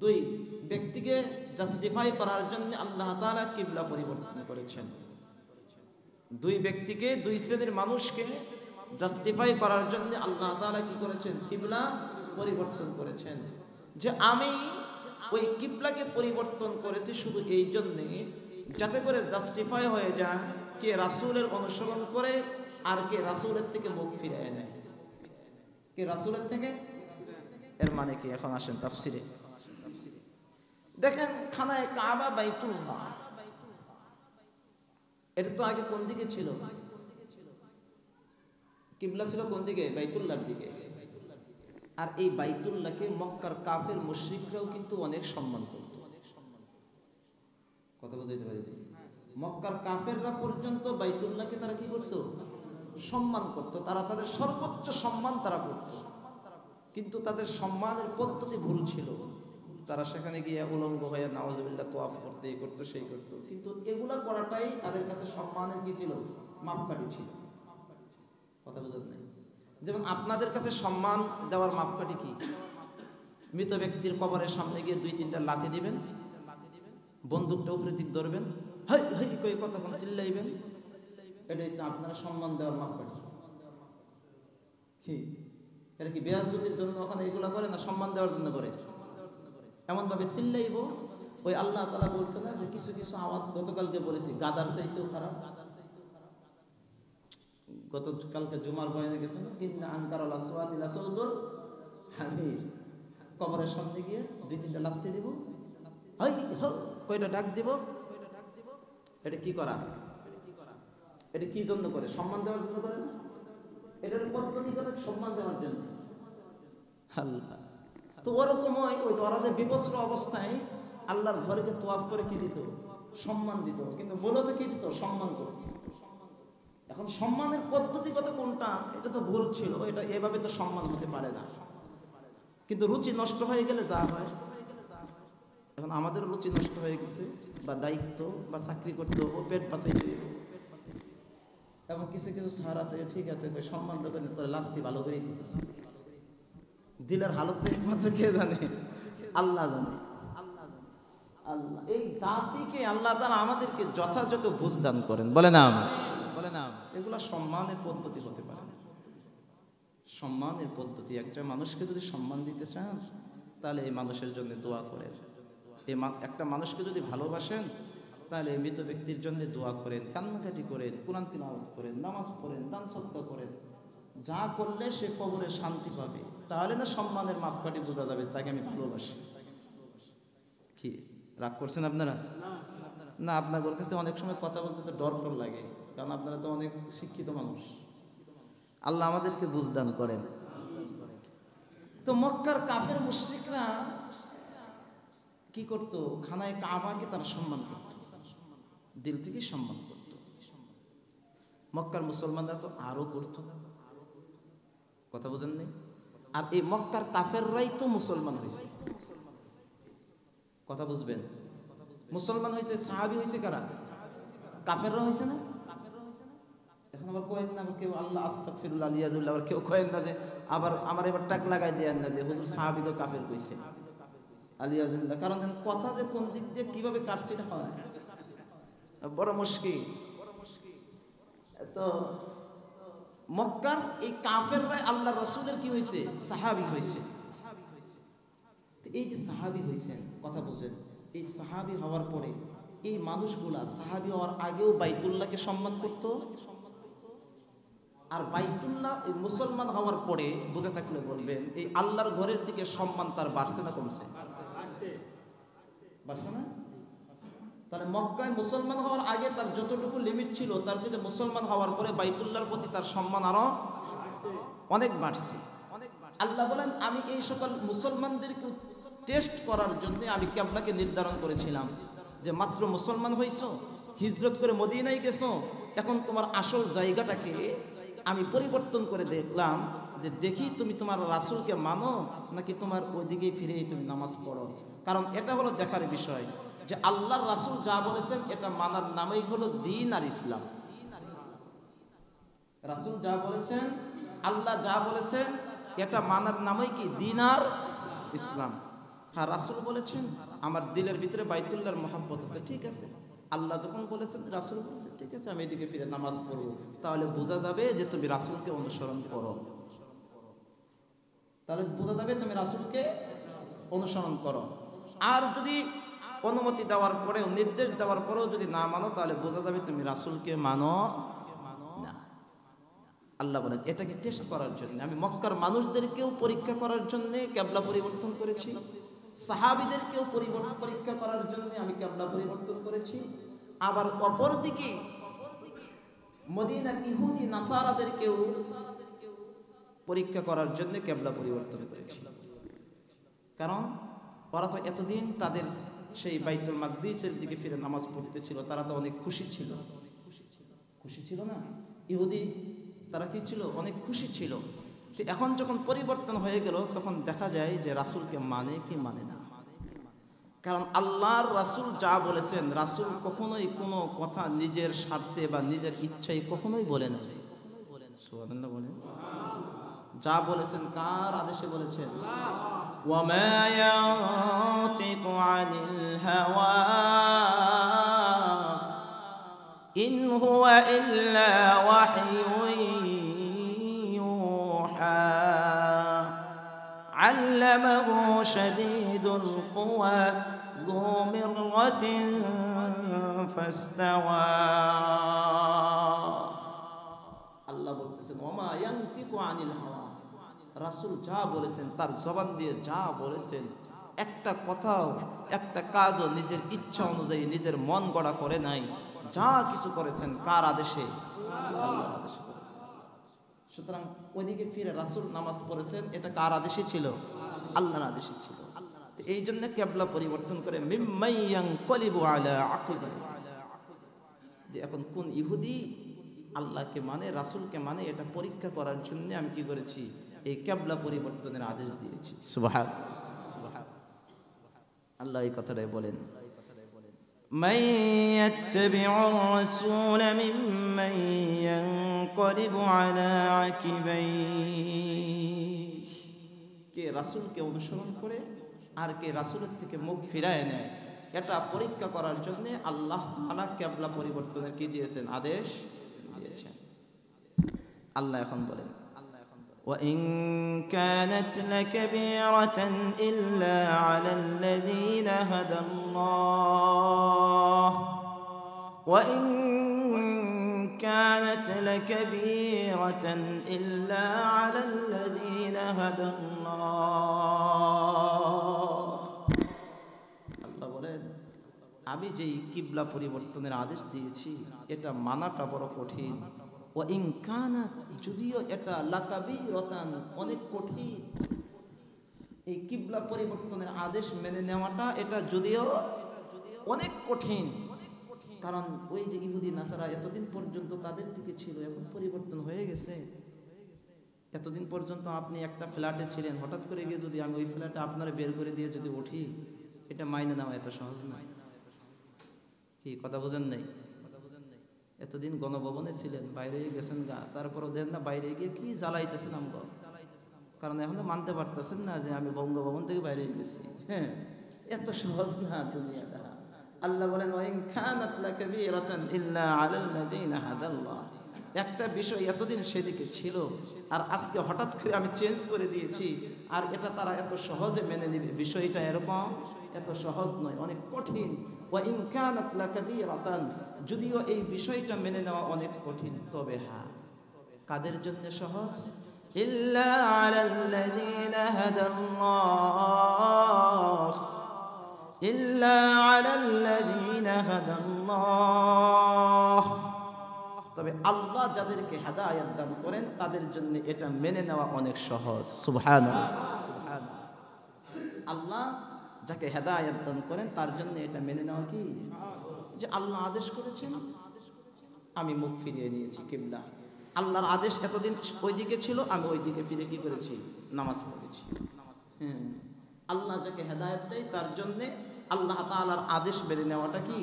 দুই ব্যক্তিকে জাস্টিফাই করার জন্য আল্লাহ তাআলা কিবলা পরিবর্তন করেছেন। দুই ব্যক্তিকে, দুই শ্রেণীর মানুষকে জাস্টিফাই করার জন্য আল্লাহ তাআলা কি করেছেন? কিবলা পরিবর্তন করেছেন। যে আমি ওই কিবলাকে পরিবর্তন করেছি শুধু এই জন্যে, যাতে করে জাস্টিফাই হয়ে যায় কে রাসূলের অনুসরণ করে আর কে রাসূলের থেকে মুখ ফিরিয়ে নেয়। কে রাসূলের থেকে, এর মানে কি? এখন আসেন তাফসিরে দেখেন। খানায়ে কাবা বাইতুল্লাহ, এটা তো আগে কোন দিকে ছিল? কিবলা ছিল কোন দিকে? বাইতুল্লাহর দিকে। আর এই বাইতুল্লাহকে মক্কার কাফের মুশরিকরাও কিন্তু অনেক সম্মান করত। কথা বুঝাইতে পারি? মক্কার কাফেররা পর্যন্ত বাইতুল্লাহকে তারা কি করত? সম্মান করত। তারা তাদের সর্বোচ্চ সম্মান তারা করত। কিন্তু তাদের সম্মানের পদ্ধতি ভুল ছিল। তারা সেখানে গিয়ে উলঙ্গ হয়ে নাউজুবিল্লাহ তোয়াফ করতে, এই করতো সেই করতো, কিন্তু এগুলা করাটাই তাদের কাছে সম্মানের কি ছিল? মাপকাঠি ছিল। কথা বুঝেন নাই? যেমন আপনাদের কাছে সম্মান দেওয়ার মাপকাঠি কি? মৃত ব্যক্তির কবরের সামনে গিয়ে 2-3টা লাথি দিবেন, বন্দুকটা উপরে দিক ধরবেন, হাই হাই কই কতক্ষণ চিল্লাইবেন, এটা হচ্ছে আপনারা সম্মান দেওয়ার মাপকাঠি। কি এটা কি বেয়াজ্জতির জন্য ওখানে এগুলা করে, না সম্মান দেওয়ার জন্য করে? এমন ভাবে চিল্লাইব, ওই আল্লাহ তাআলা বলছে না যে কিছু কিছু আওয়াজ গতকালকে বলেছি গাদার চাইতেও খারাপ। গতকালকে জুমার বয়ানে গেছে না, ইন্না আনকারাল আসওয়াতি লাসাউতুল হামির। কবরের সামনে গিয়ে 2-3টা লাথি দিব, হাই হো কয়টা ডাক দিব, এটা কি করা? এটা কি জন্য করে? সম্মান দেওয়ার জন্য করে না? এটার পদ্ধতি করে সম্মান দেওয়ার জন্য। আল্লাহ তো ওরকম হয়, ওই ওরা যে বিবস্ত্র অবস্থায় আল্লাহর ঘরেকে তোয়াফ করে কি দিত? সম্মান দিত, কিন্তু মূলত কি দিত? সম্মান করত। এখন সম্মানের পদ্ধতিগত কোনটা, এটা তো ভুল ছিল, এটা এভাবে তো সম্মান হতে পারে না। কিন্তু রুচি নষ্ট হয়ে গেলে যা হয়, এখন আমাদের রুচি নষ্ট হয়ে গেছে, বা দায়িত্ব বা চাকরি করতে ও পেট বাঁচাইতে, এবং কিছু কিছু স্যার আছে ঠিক আছে সম্মান দেবেন, তোর লাত্তি ভালো করে দিতেছে। দিলের হালত একমাত্র কে জানে? আল্লাহ জানে। আল্লাহ এই জাতিকে আল্লাহ তাআলা আমাদেরকে যথাযথ বুঝদান করেন, বলে না? বলে না? এগুলা সম্মানের পদ্ধতি হতে পারে না। সম্মানের পদ্ধতি, একটা মানুষকে যদি সম্মান দিতে চান তাহলে এই মানুষের জন্য দোয়া করেন। একটা মানুষকে যদি ভালোবাসেন তাহলে মৃত ব্যক্তির জন্য দোয়া করেন, কান্নাকাটি করেন, কোরআন তিলাওয়াত করেন, নামাজ পড়েন, দান সদকা করেন। যা করলে সে কবরে শান্তি পাবে, তাহলে না সম্মানের মাপকাঠি বোঝা যাবে তাকে আমি ভালোবাসি। কি রাগ করছেন আপনারা? না, আপনাদের কাছে অনেক সময় কথা বলতে তো ডর লাগে, কারণ আপনারা তো অনেক শিক্ষিত মানুষ। আল্লাহ আমাদেরকে বুঝদান করেন। তো মক্কার কাফের মুশরিকরা কি করত? খানায় কাবাকে তারা সম্মান করত, দিল থেকে সম্মান করত। মক্কার মুসলমানরা তো আরো করত। কথা বুঝেন নেই? আর এই মক্কার কাফেররাই তো মুসলমান হয়েছে। কথা বুঝবেন? মুসলমান হয়েছে, সাহাবী হয়েছে কারা? কাফেররা হয়েছে না? এখন আবার কয়েন না কেউ আল্লাহ আস্তাগফিরুল্লাহ আলিয়াজুল্লাহ, আবার কেউ কয়েন না যে আবার আমার এবার টাক লাগাই দেন না যে হুজুর সাহাবীকে কাফের কইছে আলিয়াজুল্লাহ। কারণ কথা যে কোন দিক দিয়ে কিভাবে কাটছে এটা হয় বড় মুশকিল। তো মক্কার এই কাফেররা আল্লাহ রাসূলের কি হয়েছে? সাহাবী হয়েছে। এই যে সাহাবী হয়েছেন, কথা বুঝেন, এই সাহাবী হওয়ার পরে এই মানুষগুলা সাহাবী হওয়ার আগেও বাইতুল্লাহকে সম্মান করত, আর বাইতুল্লাহ মুসলমান হওয়ার পরে বুঝে থাকলে বলবেন এই আল্লাহর ঘরের দিকে সম্মান তার বাড়ছে না কমছে? বাড়ছে না? তাহলে মক্কায় মুসলমান হওয়ার আগে তার যতটুকু লিমিট ছিল, তার সাথে মুসলমান হওয়ার পরে বাইতুল্লাহর প্রতি তার সম্মান আরো অনেক বাড়ছে। আল্লাহ বলেন আমি এই সকল মুসলমানদেরকে টেস্ট করার জন্য আমি কিবলাকে নির্ধারণ করেছিলাম যে মাত্র মুসলমান হইছো, হিজরত করে মদিনায় গেছো, এখন তোমার আসল জায়গাটাকে আমি পরিবর্তন করে দেখলাম যে দেখি তুমি তোমার রাসূলকে মানো নাকি তোমার ওইদিকে ফিরে তুমি নামাজ পড়ো। কারণ এটা হলো দেখার বিষয় যে আল্লাহর রাসূল যা বলেছেন এটা মানার নামই হলো দ্বীন আর ইসলাম। রাসূল যা বলেছেন, আল্লাহ যা বলেছেন, এটা মানার নামই কি? দ্বীন আর ইসলাম। হ্যাঁ, রাসূল বলেছেন আমার দিলের ভিতরে বাইতুল্লাহর মহব্বত আছে, ঠিক আছে। আল্লাহ যখন বলেছেন, রাসূল বলেছেন, ঠিক আছে আমি এদিকে ফিরে নামাজ পড়ব, তাহলে বোঝা যাবে যে তুমি রাসূলকে অনুসরণ করো। তাহলে বোঝা যাবে তুমি রাসূলকে অনুসরণ করো। আর যদি অনুমতি দেওয়ার পরেও, নির্দেশ দেওয়ার পরেও যদি না মানো, তাহলে বোঝা যাবে তুমি রাসূলকে মানো না। আল্লাহ বলেন এটাকে টেস্ট করার জন্য আমি মক্কার মানুষদেরকেও পরীক্ষা করার জন্য কিবলা পরিবর্তন করেছি, সাহাবীদেরকেও পরীক্ষা করার জন্য আমি কিবলা পরিবর্তন করেছি। আবার অপরদিকে মদিনার ইহুদি নাসারাদেরকেও পরীক্ষা করার জন্য কিবলা পরিবর্তন করেছি। কারণ ওরা তো এতদিন তাদের সেই বাইতুল মাকদিসের দিকে ফিরে নামাজ পড়তেছিল, তারা তো অনেক খুশি ছিল। খুশি ছিল না? ইহুদি তারা কি ছিল? অনেক খুশি ছিল তো এখন যখন পরিবর্তন হয়ে গেল তখন দেখা যায় যে রাসূলকে মানে কি মানে না। কারণ আল্লাহর রাসূল যা বলেছেন, রাসূল কখনোই কোনো কথা নিজের স্বার্থে বা নিজের ইচ্ছায় কখনোই বলে না। সুবহানাল্লাহ বলেন। যা বলেছেন কার আদেশে বলেছেন? ওয়ামা ইয়ানতিকু আনিল হাওয়া ইন হুয়া ইল্লা ওয়াহয়ুন ইউহা আল্লামাহু শাদীদুল কুওয়া যু মিররাতিন ফাস্তাওয়া। আল্লাহ বলতেছেন ওমা ইয়ানতিকু আনিল হাওয়া, রাসূল যা বলেছেন তার জবান দিয়ে যা বলেছেন, একটা কথাও একটা কাজও নিজের ইচ্ছা অনুযায়ী নিজের মন গড়া করে নাই। যা কিছু করেছেন কার আদেশে? আল্লাহর আদেশে করেছেন। সুতরাং ওইদিকে ফিরে রাসূল নামাজ পড়েছেন, এটা কার আদেশে ছিল? আল্লাহর আদেশে ছিল। এই জন্য কিবলা পরিবর্তন করে মিম্মাইয়ান কলিবু আলা আকিবা, যে এখন কোন ইহুদি আল্লাহকে মানে রাসূলকে মানে এটা পরীক্ষা করার জন্য আমি কি করেছি? এই কিবলা পরিবর্তনের আদেশ দিয়েছি। সুবহান আল্লাহ এই কথাটাই বলেন, মান ইয়াত্তাবিউর রাসূল মিম্মান ইয়ানকলিবু আলা আকিবাইহি, কে রাসূলকে অনুসরণ করে আর কে রাসূলের থেকে মুখ ফিরায় নেয়, এটা পরীক্ষা করার জন্য আল্লাহ তাআলা কিবলা পরিবর্তনের কি দিয়েছেন? আদেশ দিয়েছেন। আল্লাহ এখন বলেন وَإِن كَانَتْ لَكَبِيرَةً إِلَّا عَلَى الَّذِينَ هَدَى اللَّهُ وَإِن كَانَتْ لَكَبِيرَةً إِلَّا عَلَى الَّذِينَ هَدَى اللَّهُ। আল্লাহ বলেন আমি যেই কিবলা পরিবর্তনের আদেশ দিয়েছি এটা মানাটা বড় কঠিন। ও ইনকানা, যদিও এটা লাকাবিরাতান, অনেক কঠিন। এই কিবলা পরিবর্তনের আদেশ মেনে নেওয়াটা এটা যদিও অনেক কঠিন, কারণ ওই যে ইহুদি নাসারা এতদিন পর্যন্ত তাদের দিকে ছিল, এখন পরিবর্তন হয়ে গেছে। এতদিন পর্যন্ত আপনি একটা ফ্ল্যাটে ছিলেন, হঠাৎ করে গিয়ে যদি আমি ওই ফ্ল্যাটে আপনারা বের করে দিয়ে যদি উঠি, এটা মাইনে নেওয়া এত সহজ নয়। কি কথা বোঝেন নাই? এতদিন গণভবনে ছিলেন, বাইরে গেছেন গা, তারপরও দেন না বাইরে গিয়ে কি জ্বালাইতেছেন আমগো, কারণ এখন তো মানতে পারতেছেন না যে আমি বঙ্গভবন থেকে বাইরে গেছি। হ্যাঁ, এত সহজ না দুনিয়াটা। আল্লাহ বলেন ওয়াইন কানাত লাকাবীরাতান ইল্লা আলাল্লাযীনা হাদাল্লাহ, একটা বিষয় এতদিন সেদিকে ছিল আর আজকে হঠাৎ করে আমি চেঞ্জ করে দিয়েছি, আর এটা তারা এত সহজে মেনে নেবে, বিষয়টা এরকম এত সহজ নয়, অনেক কঠিন। ওয়াইন কানাত লাকাবীরাতান, যদিও এই বিষয়টা মেনে নেওয়া অনেক কঠিন, তবে হ্যাঁ কাদের জন্য সহজ? ইল্লা আলাল্লাযীনা হাদাল্লাহ, ইল্লা আলাল্লাযীনা হাদাল্লাহ, তবে আল্লাহ যাদেরকে হেদায়েত দান করেন তাদের জন্য এটা মেনে নেওয়া অনেক সহজ। সুবহানাল্লাহ। আল্লাহ যাকে হেদায়েত দান করেন তার জন্য এটা মেনে নেওয়া কি, যে আল্লাহ আদেশ করেছেন আমি মুখ ফিরিয়ে নিয়েছি কিবলা, আল্লাহর আদেশ এতদিন ওইদিকে ছিল আমি ওইদিকে ফিরে কি করেছি? নামাজ পড়েছি। হ্যাঁ, আল্লাহ যাকে হেদায়েত দেয় তার জন্য আল্লাহ তাআলার আদেশ মেনে নেওয়াটা কি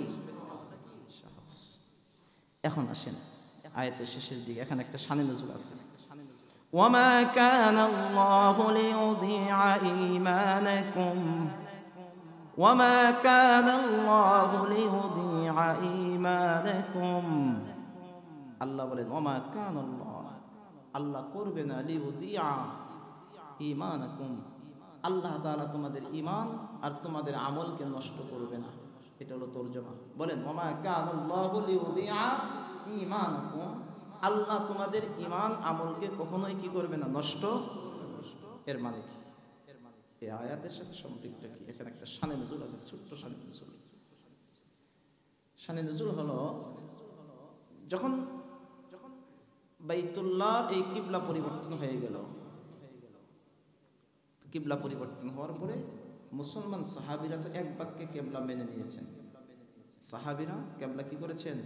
সহজ। এখন আসেন আয়াতের শেষের দিকে, এখানে একটা শানে নজুল আছে। ওয়ামা কানা আল্লাহু লিইউযিআ ঈমানাকুম ওয়ামা কানা আল্লাহু লিইউযিআ ঈমানাকুম, আল্লাহ বলেন ওয়ামা কানা আল্লাহ, আল্লাহ করবে না লিইউযিআ ঈমানাকুম, আল্লাহ তাআলা তোমাদের ঈমান আর তোমাদের আমলকে নষ্ট করবে না। এটা হলো তরজমা। বলেন ওয়ামা কানা আল্লাহু লিইউযিআ ঈমানাকুম, আল্লাহ তোমাদের ঈমান আমলকে কখনোই কি করবে না? নষ্ট। এর মানে কি? এই আয়াতের সাথে সম্পৃক্ত কি? এখানে একটা শানে নজুল আছে, ছোট্ট শানে নজুল। শানে নজুল হলো যখন বাইতুল্লাহর এই কিবলা পরিবর্তন হয়ে গেল, কিবলা পরিবর্তন হওয়ার পরে মুসলমান সাহাবীরা তো এক বাক্যে কিবলা মেনে নিয়েছেন। সাহাবীরা কিবলা কি করেছেন?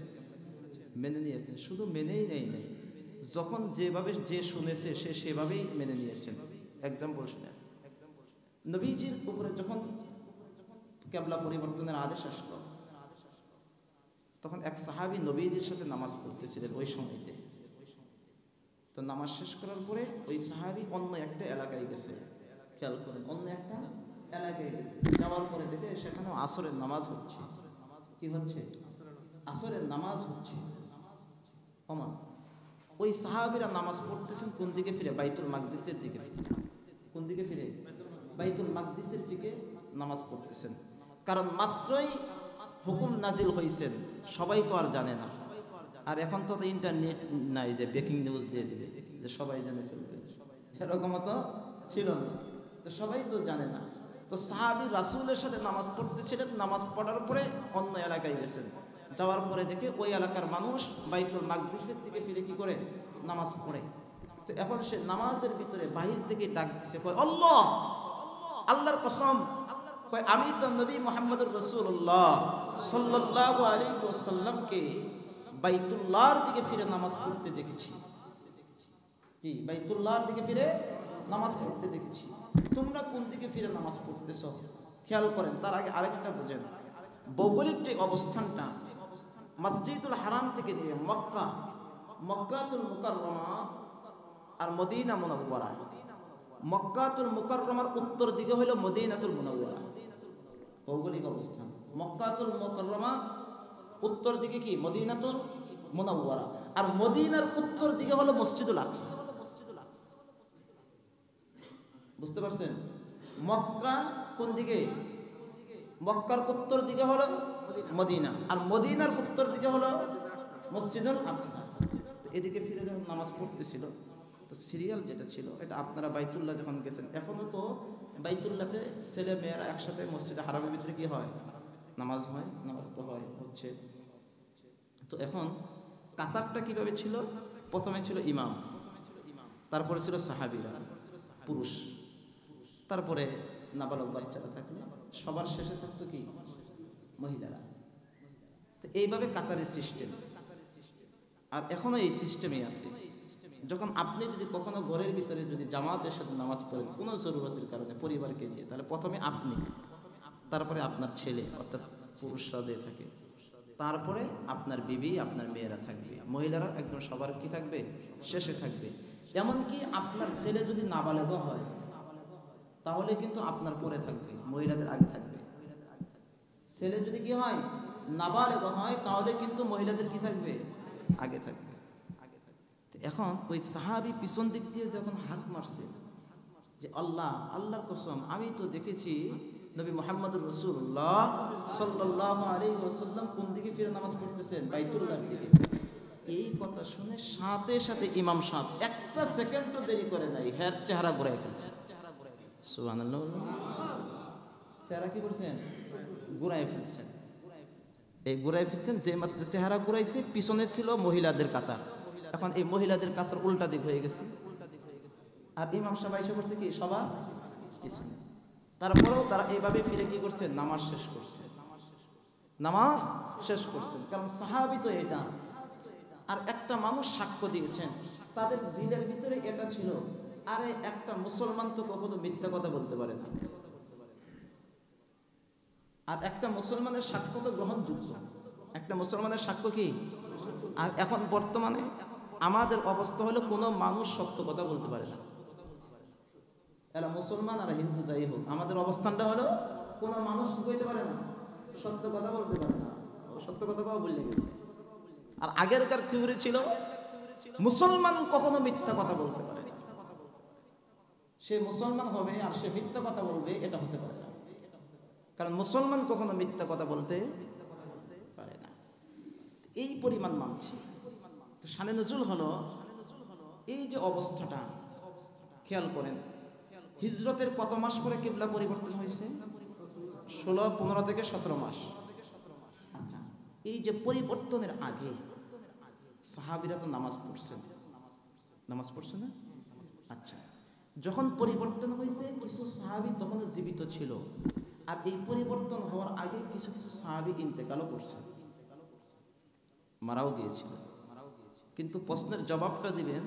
মেনে নিয়েছেন। শুধু মেনেই নেই নাই, যখন যেভাবে যে শুনেছে সে সেভাবেই মেনে নিয়েছেন। এক্সাম্পল শুনে, নবীজির উপরে যখন কিবলা পরিবর্তনের আদেশ আসলো, তখন এক সাহাবী নবীজির সাথে নামাজ পড়তেছিলেন ওই সময়তে। তো নামাজ শেষ করার পরে ওই সাহাবী অন্য একটা এলাকায় গেছে, খেয়াল করেন, অন্য একটা এলাকায় গেছে। যাওয়ার পরে দেখে সেখানে আসরের নামাজ হচ্ছে। কি হচ্ছে? আসরের নামাজ হচ্ছে। ওমা, ওই সাহাবীরা নামাজ পড়তেছেন কোন দিকে ফিরে? বাইতুল মাকদিসের দিকে ফিরে। কোন দিকে ফিরে? বাইতুল মাকদিসের দিকে নামাজ পড়তেছেন। কারণ মাত্রই হুকুম নাজিল হয়েছেন, সবাই তো আর জানে না। আর এখন তো ইন্টারনেট নাই যে ব্রেকিং নিউজ দিয়ে দিবে যে সবাই জেনে ফেলবে, এরকম তো ছিল না। তো সবাই তো জানে না। তো সাহাবী রাসূলের সাথে নামাজ পড়তেছিলেন, নামাজ পড়ার পরে অন্য এলাকায় গেছেন। যাওয়ার পরে দেখে ওই এলাকার মানুষ বাইতুল মাকদিসের দিকে ফিরে কি করে? নামাজ পড়ে। তো এখন সে নামাজের ভিতরে বাহির থেকে ডাক দিছে, কয় আল্লাহ, আল্লাহর কসম, কয় আমি তো নবী মুহাম্মদুর রাসূলুল্লাহ সাল্লাল্লাহু আলাইহি ওয়াসাল্লামকে বাইতুল্লাহর দিকে ফিরে নামাজ পড়তে দেখেছি। কি? বাইতুল্লাহর দিকে ফিরে নামাজ পড়তে দেখেছি। তোমরা কোন দিকে ফিরে নামাজ পড়তেছো? খেয়াল করেন, তার আগে আরেকটা বুঝেন, ভৌগোলিক যে অবস্থানটা, মসজিদুল হারাম থেকে নিয়ে মক্কা, মক্কাতুল মুকাররমা আর মদিনা মুনাওয়ারা। মক্কাতুল মুকাররমার উত্তর দিকে হলো মদিনাতুল মুনাওয়ারা। ভৌগোলিক অবস্থান মক্কাতুল মুকাররমা, উত্তর দিকে কি? মদিনাতুল মুনাওয়ারা। আর মদিনার উত্তর দিকে হলো মসজিদুল আকসা। বুঝতে পারছেন? মক্কা কোন দিকে? মক্কার উত্তর দিকে হলো মদিনা, আর মদিনার উত্তর দিকে হলো মসজিদুল আকসা। এদিকে ফিরে যখন নামাজ পড়তেছিল, তো সিরিয়াল যেটা ছিল, এটা আপনারা বাইতুল্লাহ যখন গেছেন, এখনো তো বাইতুল্লাহতে ছেলে মেয়েরা একসাথে মসজিদে হারামের ভিতরে কি হয়? নামাজ হয়। নামাজ তো হয়, হচ্ছে। তো এখন কাতারটা কিভাবে ছিল? প্রথমে ছিল ইমাম, তারপরে ছিল সাহাবীরা পুরুষ, তারপরে নাবালক বাচ্চারা থাকলে, সবার শেষে থাকতো কি? মহিলারা। তো এইভাবে কাতারের সিস্টেম, আর এখনো এই সিস্টেমই আছে। যখন আপনি যদি কখনো ঘরের ভিতরে যদি জামাতের সাথে নামাজ পড়েন কোনো জরুরতের কারণে পরিবারকে নিয়ে, তাহলে প্রথমে আপনি, তারপরে আপনার ছেলে অর্থাৎ পুরুষরা যে থাকে, তারপরে আপনার বিবি, আপনার মেয়েরা থাকবে, মহিলারা একদম সবার কি থাকবে? শেষে থাকবে। এমনকি আপনার ছেলে যদি নাবালেগ হয় তাহলে কিন্তু আপনার পরে থাকবে, মহিলাদের আগে থাকবে। ছেলে যদি কি হয়? নাবালেগ হয়, তাহলে কিন্তু মহিলাদের কি থাকবে? আগে থাকবে। এখন ওই সাহাবী পিছন দিক দিয়ে যখন হাত মারছে যে আল্লাহ, আল্লাহর কসম, আমি তো দেখেছি নবী মুহাম্মদুর রাসূলুল্লাহ সাল্লাল্লাহু আলাইহি ওয়াসাল্লাম কোন দিকে ফিরে নামাজ পড়তেছেন? বাইতুল্লাহর দিকে। এই কথা শুনে সাথে সাথে ইমাম সাহেব একটা সেকেন্ডও দেরি করে নাই, হের চেহারা ঘুরাই ফেলছে। সুবহানাল্লাহ। চেহারা কি করছেন? ঘুরাই ফেলছেন। এই ঘুরাই ফেলছেন, যে মাত্র চেহারা ঘুরাইছে পিছনে ছিল মহিলাদের কাতার। এখন এই মহিলাদের কাতার উল্টা দিক হয়ে গেছে, আর ইমাম সাহেব এসে করছে কি? সবার পিছনে। তারপরেও তারা এইভাবে ফিরে কি করছে? নামাজ শেষ করছে। নামাজ শেষ করছেন, কারণ সাহাবী তো এটা। আর একটা মানুষ সাক্ষ্য দিয়েছেন, তাদের দিলের ভিতরে এটা ছিল, আরে একটা মুসলমান তো কখনো মিথ্যা কথা বলতে পারে না, আর একটা মুসলমানের সাক্ষ্য তো গ্রহণযোগ্য। একটা মুসলমানের সাক্ষ্য কি? আর এখন বর্তমানে আমাদের অবস্থা হলো কোনো মানুষ সত্য কথা বলতে পারে না। এরা মুসলমান আর হিন্দু যাই হোক, আমাদের অবস্থানটা হলো কোনো মানুষ বলতে পারে না, সত্য কথা বলতে পারে না। সত্য কথা বলে গেছে। আর আগেরকার থিওরি ছিল মুসলমান কখনো মিথ্যা কথা বলতে পারে না। সে মুসলমান হবে আর সে মিথ্যা কথা বলবে, এটা হতে পারে না, কারণ মুসলমান কখনো মিথ্যা কথা বলতে পারে না। এই পরিমাণ মানছি। শানে নজুল হলো এই যে অবস্থাটা, খেয়াল করেন, হিজরতের কত মাস পরে কিবলা পরিবর্তন হয়েছে? 16, 15 থেকে 17 মাস। আচ্ছা, এই যে পরিবর্তনের আগে সাহাবীরা তো নামাজ পড়ছেন, নামাজ পড়ছে না? আচ্ছা, যখন পরিবর্তন হয়েছে কিছু সাহাবী তখন জীবিত ছিল, আর এই পরিবর্তন হওয়ার আগে কিছু কিছু সাহাবী ইন্তেকালও করছে, মারাও গিয়েছিল। কিন্তু প্রশ্নের জবাবটা দিবেন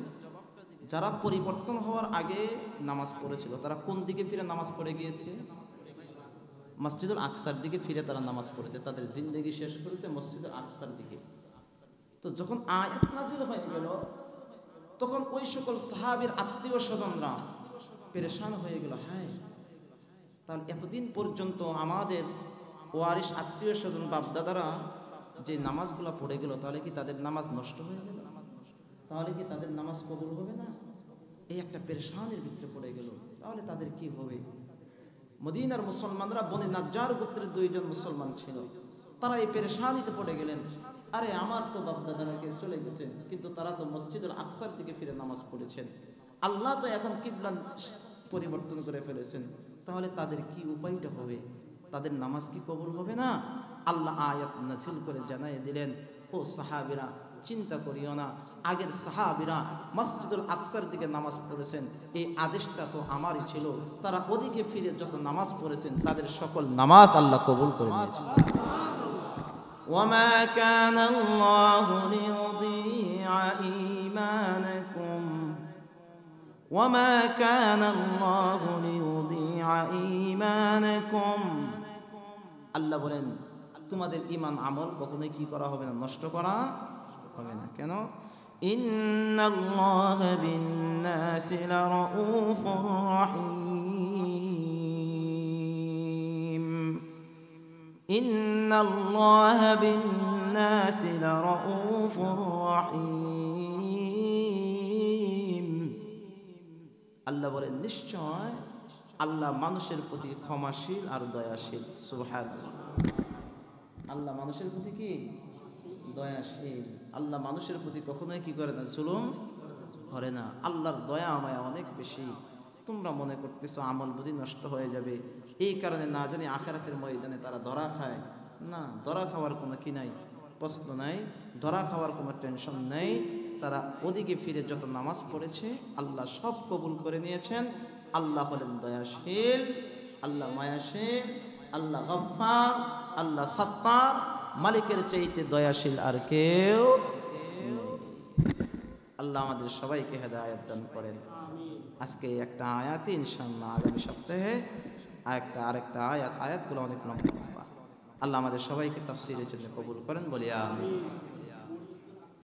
যারা পরিবর্তন হওয়ার আগে নামাজ পড়েছিল তারা কোন দিকে ফিরে নামাজ পড়ে গিয়েছে? মসজিদুল আকসার দিকে ফিরে তারা নামাজ পড়েছে, তাদের জিন্দেগি শেষ করেছে মসজিদুল আকসার দিকে। তো যখন আয়াত নাযিল হয়ে গেল তখন ওই সকল সাহাবীর আত্মীয় স্বজনরা পেরেশান হয়ে গেল, হ্যাঁ তাহলে এতদিন পর্যন্ত আমাদের ওয়ারিশ আত্মীয় স্বজন বাপদাদারা যে নামাজগুলো পড়ে গেল তাহলে কি তাদের নামাজ নষ্ট হয়ে গেল? তাহলে কি তাদের নামাজ কবুল হবে না? এই একটা পেরেশানির ভিতরে পড়ে গেল, তাহলে তাদের কি হবে? মদিনার মুসলমানরা বনে নাজ্জার গোত্রের 2 জন মুসলমান ছিল, তারা এই পেরেশানিতে পড়ে গেলেন, আরে আমার তো বাপদাদারাকে চলে গেছেন কিন্তু তারা তো মসজিদুল আকসার দিকে ফিরে নামাজ পড়েছেন, আল্লাহ তো এখন কিবলা পরিবর্তন করে ফেলেছেন, তাহলে তাদের কি উপায়টা হবে? তাদের নামাজ কি কবুল হবে না? আল্লাহ আয়াত নাযিল করে জানিয়ে দিলেন, ও সাহাবীরা চিন্তা করিও না, আগের সাহাবীরা মসজিদুল আকসার দিকে নামাজ পড়েছেন, এই আদেশটা তো আমারই ছিল, তারা ওদিকে ফিরে যত নামাজ পড়েছেন তাদের সকল নামাজ আল্লাহ কবুল করে নিয়েছেন। ওয়ামা কানা আল্লাহু লিয়ুযীআ ঈমানাকুম ওয়ামা কানা আল্লাহু লিয়ুযীআ ঈমানাকুম, আল্লাহ বলেন তোমাদের ঈমান আমল কখনোই কি করা হবে না, নষ্ট করা হবে না। কেন? ইন্নাল্লাহা বিন-নাসি লারাউফুর রাহিম ইন্নাল্লাহা বিন-নাসি লারাউফুর রাহিম। আল্লাহ বলেন নিশ্চয় আল্লাহ মানুষের প্রতি ক্ষমাশীল আর দয়াশীল। সুবহানাল্লাহ। আল্লাহ মানুষের প্রতি কি দয়াশীল, আল্লাহ মানুষের প্রতি কখনোই কি করে না, জুলুম করে না। আল্লাহর দয়া মায়া অনেক বেশি। তোমরা মনে করতেছো আমল বুঝি নষ্ট হয়ে যাবে, এই কারণে না জানি আখিরাতের ময়দানে তারা ধরা খায়। না, ধরা খাওয়ার কোনো কি নাই, প্রশ্ন নাই, ধরা খাওয়ার কোনো টেনশন নেই। তারা ওদিকে ফিরে যত নামাজ পড়েছে আল্লাহ সব কবুল করে নিয়েছেন। আল্লাহ হলেন দয়াশীল, আল্লাহ মায়াশীল, আল্লাহ গফফার, আল্লাহ সাত্তার। মালিকের চাইতে দয়াশীল আর কেউ নেই। আল্লাহ আমাদের সবাইকে হেদায়েত দান করেন। আজকে একটা আয়াতই ইনশাআল্লাহ আগামী সপ্তাহে আরেকটা আয়াতগুলো অনেক লম্বা। আল্লাহ আমাদের সবাইকে তাফসীরের জন্য কবুল করেন, বলি আমিন।